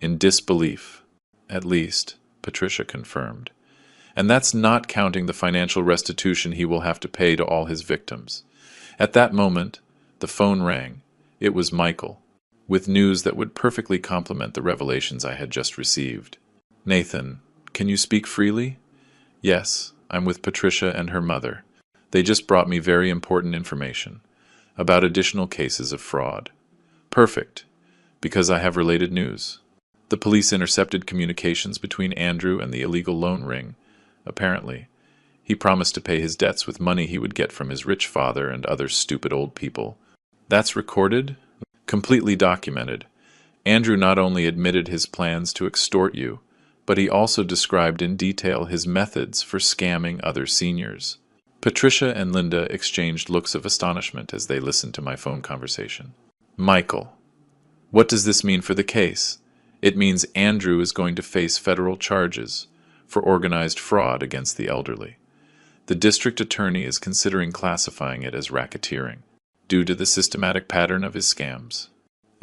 Speaker 1: in disbelief. "At least," Patricia confirmed. "And that's not counting the financial restitution he will have to pay to all his victims." At that moment, the phone rang. It was Michael, with news that would perfectly complement the revelations I had just received. Nathan, can you speak freely? Yes, I'm with Patricia and her mother. They just brought me very important information about additional cases of fraud. Perfect, because I have related news. The police intercepted communications between Andrew and the illegal loan ring. Apparently, he promised to pay his debts with money he would get from his rich father and other stupid old people. That's recorded? Completely documented. Andrew not only admitted his plans to extort you, but he also described in detail his methods for scamming other seniors. Patricia and Linda exchanged looks of astonishment as they listened to my phone conversation. Michael, what does this mean for the case? It means Andrew is going to face federal charges for organized fraud against the elderly. The district attorney is considering classifying it as racketeering, due to the systematic pattern of his scams.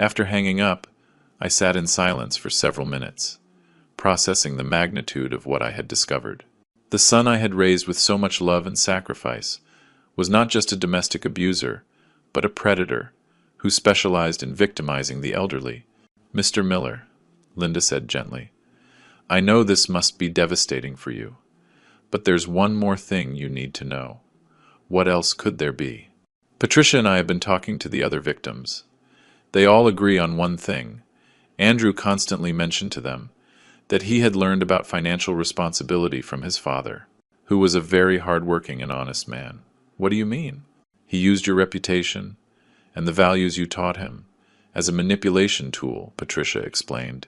Speaker 1: After hanging up, I sat in silence for several minutes, processing the magnitude of what I had discovered. The son I had raised with so much love and sacrifice was not just a domestic abuser, but a predator who specialized in victimizing the elderly. Mr. Miller, Linda said gently, I know this must be devastating for you, but there's one more thing you need to know. What else could there be? Patricia and I have been talking to the other victims. They all agree on one thing. Andrew constantly mentioned to them that he had learned about financial responsibility from his father, who was a very hard-working and honest man. What do you mean? He used your reputation and the values you taught him as a manipulation tool, Patricia explained.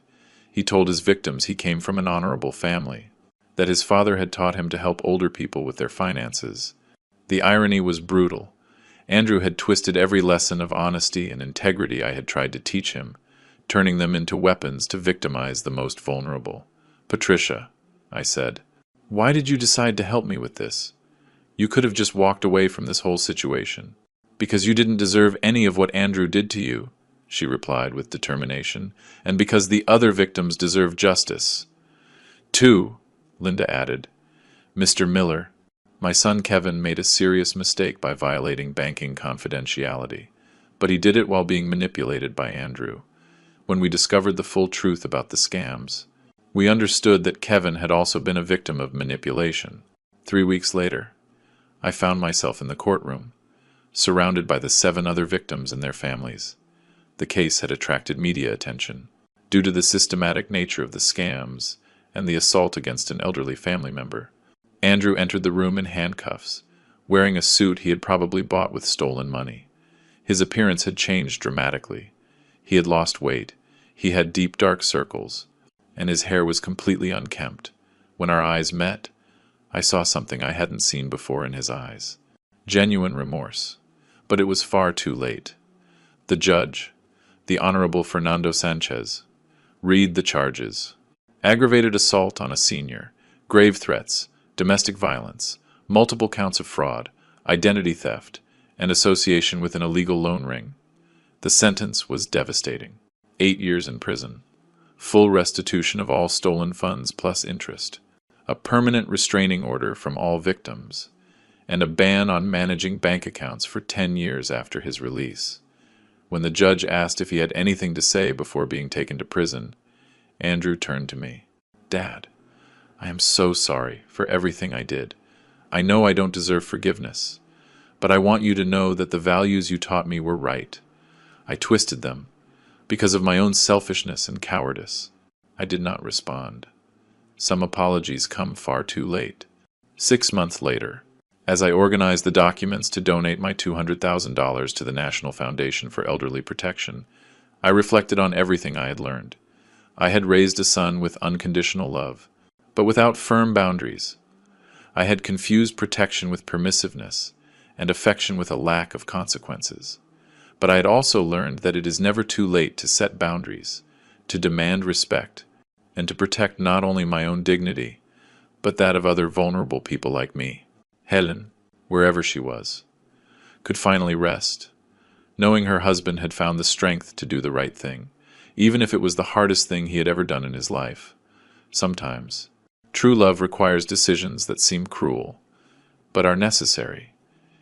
Speaker 1: He told his victims he came from an honorable family, that his father had taught him to help older people with their finances. The irony was brutal. Andrew had twisted every lesson of honesty and integrity I had tried to teach him, turning them into weapons to victimize the most vulnerable. Patricia, I said, why did you decide to help me with this? You could have just walked away from this whole situation. Because you didn't deserve any of what Andrew did to you, she replied with determination, and because the other victims deserve justice. Too, Linda added. Mr. Miller, my son Kevin made a serious mistake by violating banking confidentiality, but he did it while being manipulated by Andrew. When we discovered the full truth about the scams, we understood that Kevin had also been a victim of manipulation. 3 weeks later, I found myself in the courtroom, surrounded by the 7 other victims and their families. The case had attracted media attention, due to the systematic nature of the scams and the assault against an elderly family member. Andrew entered the room in handcuffs, wearing a suit he had probably bought with stolen money. His appearance had changed dramatically. He had lost weight, he had deep dark circles, and his hair was completely unkempt. When our eyes met, I saw something I hadn't seen before in his eyes. Genuine remorse. But it was far too late. The judge, the Honorable Fernando Sanchez, read the charges. Aggravated assault on a senior, grave threats, domestic violence, multiple counts of fraud, identity theft, and association with an illegal loan ring. The sentence was devastating. 8 years in prison. Full restitution of all stolen funds plus interest. A permanent restraining order from all victims. And a ban on managing bank accounts for 10 years after his release. When the judge asked if he had anything to say before being taken to prison, Andrew turned to me. Dad, I am so sorry for everything I did. I know I don't deserve forgiveness, but I want you to know that the values you taught me were right. I twisted them because of my own selfishness and cowardice. I did not respond. Some apologies come far too late. 6 months later, as I organized the documents to donate my $200,000 to the National Foundation for Elderly Protection, I reflected on everything I had learned. I had raised a son with unconditional love, but without firm boundaries. I had confused protection with permissiveness, and affection with a lack of consequences. But I had also learned that it is never too late to set boundaries, to demand respect, and to protect not only my own dignity, but that of other vulnerable people like me. Helen, wherever she was, could finally rest, knowing her husband had found the strength to do the right thing, even if it was the hardest thing he had ever done in his life. Sometimes, true love requires decisions that seem cruel, but are necessary,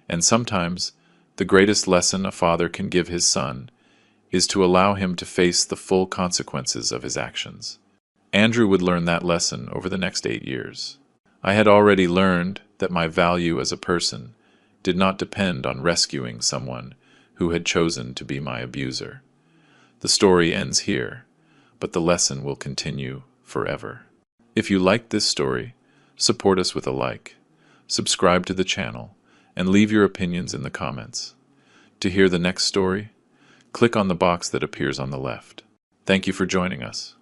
Speaker 1: and sometimes the greatest lesson a father can give his son is to allow him to face the full consequences of his actions. Andrew would learn that lesson over the next 8 years. I had already learned that my value as a person did not depend on rescuing someone who had chosen to be my abuser. The story ends here, but the lesson will continue forever. If you liked this story, support us with a like, subscribe to the channel, and leave your opinions in the comments. To hear the next story, click on the box that appears on the left. Thank you for joining us.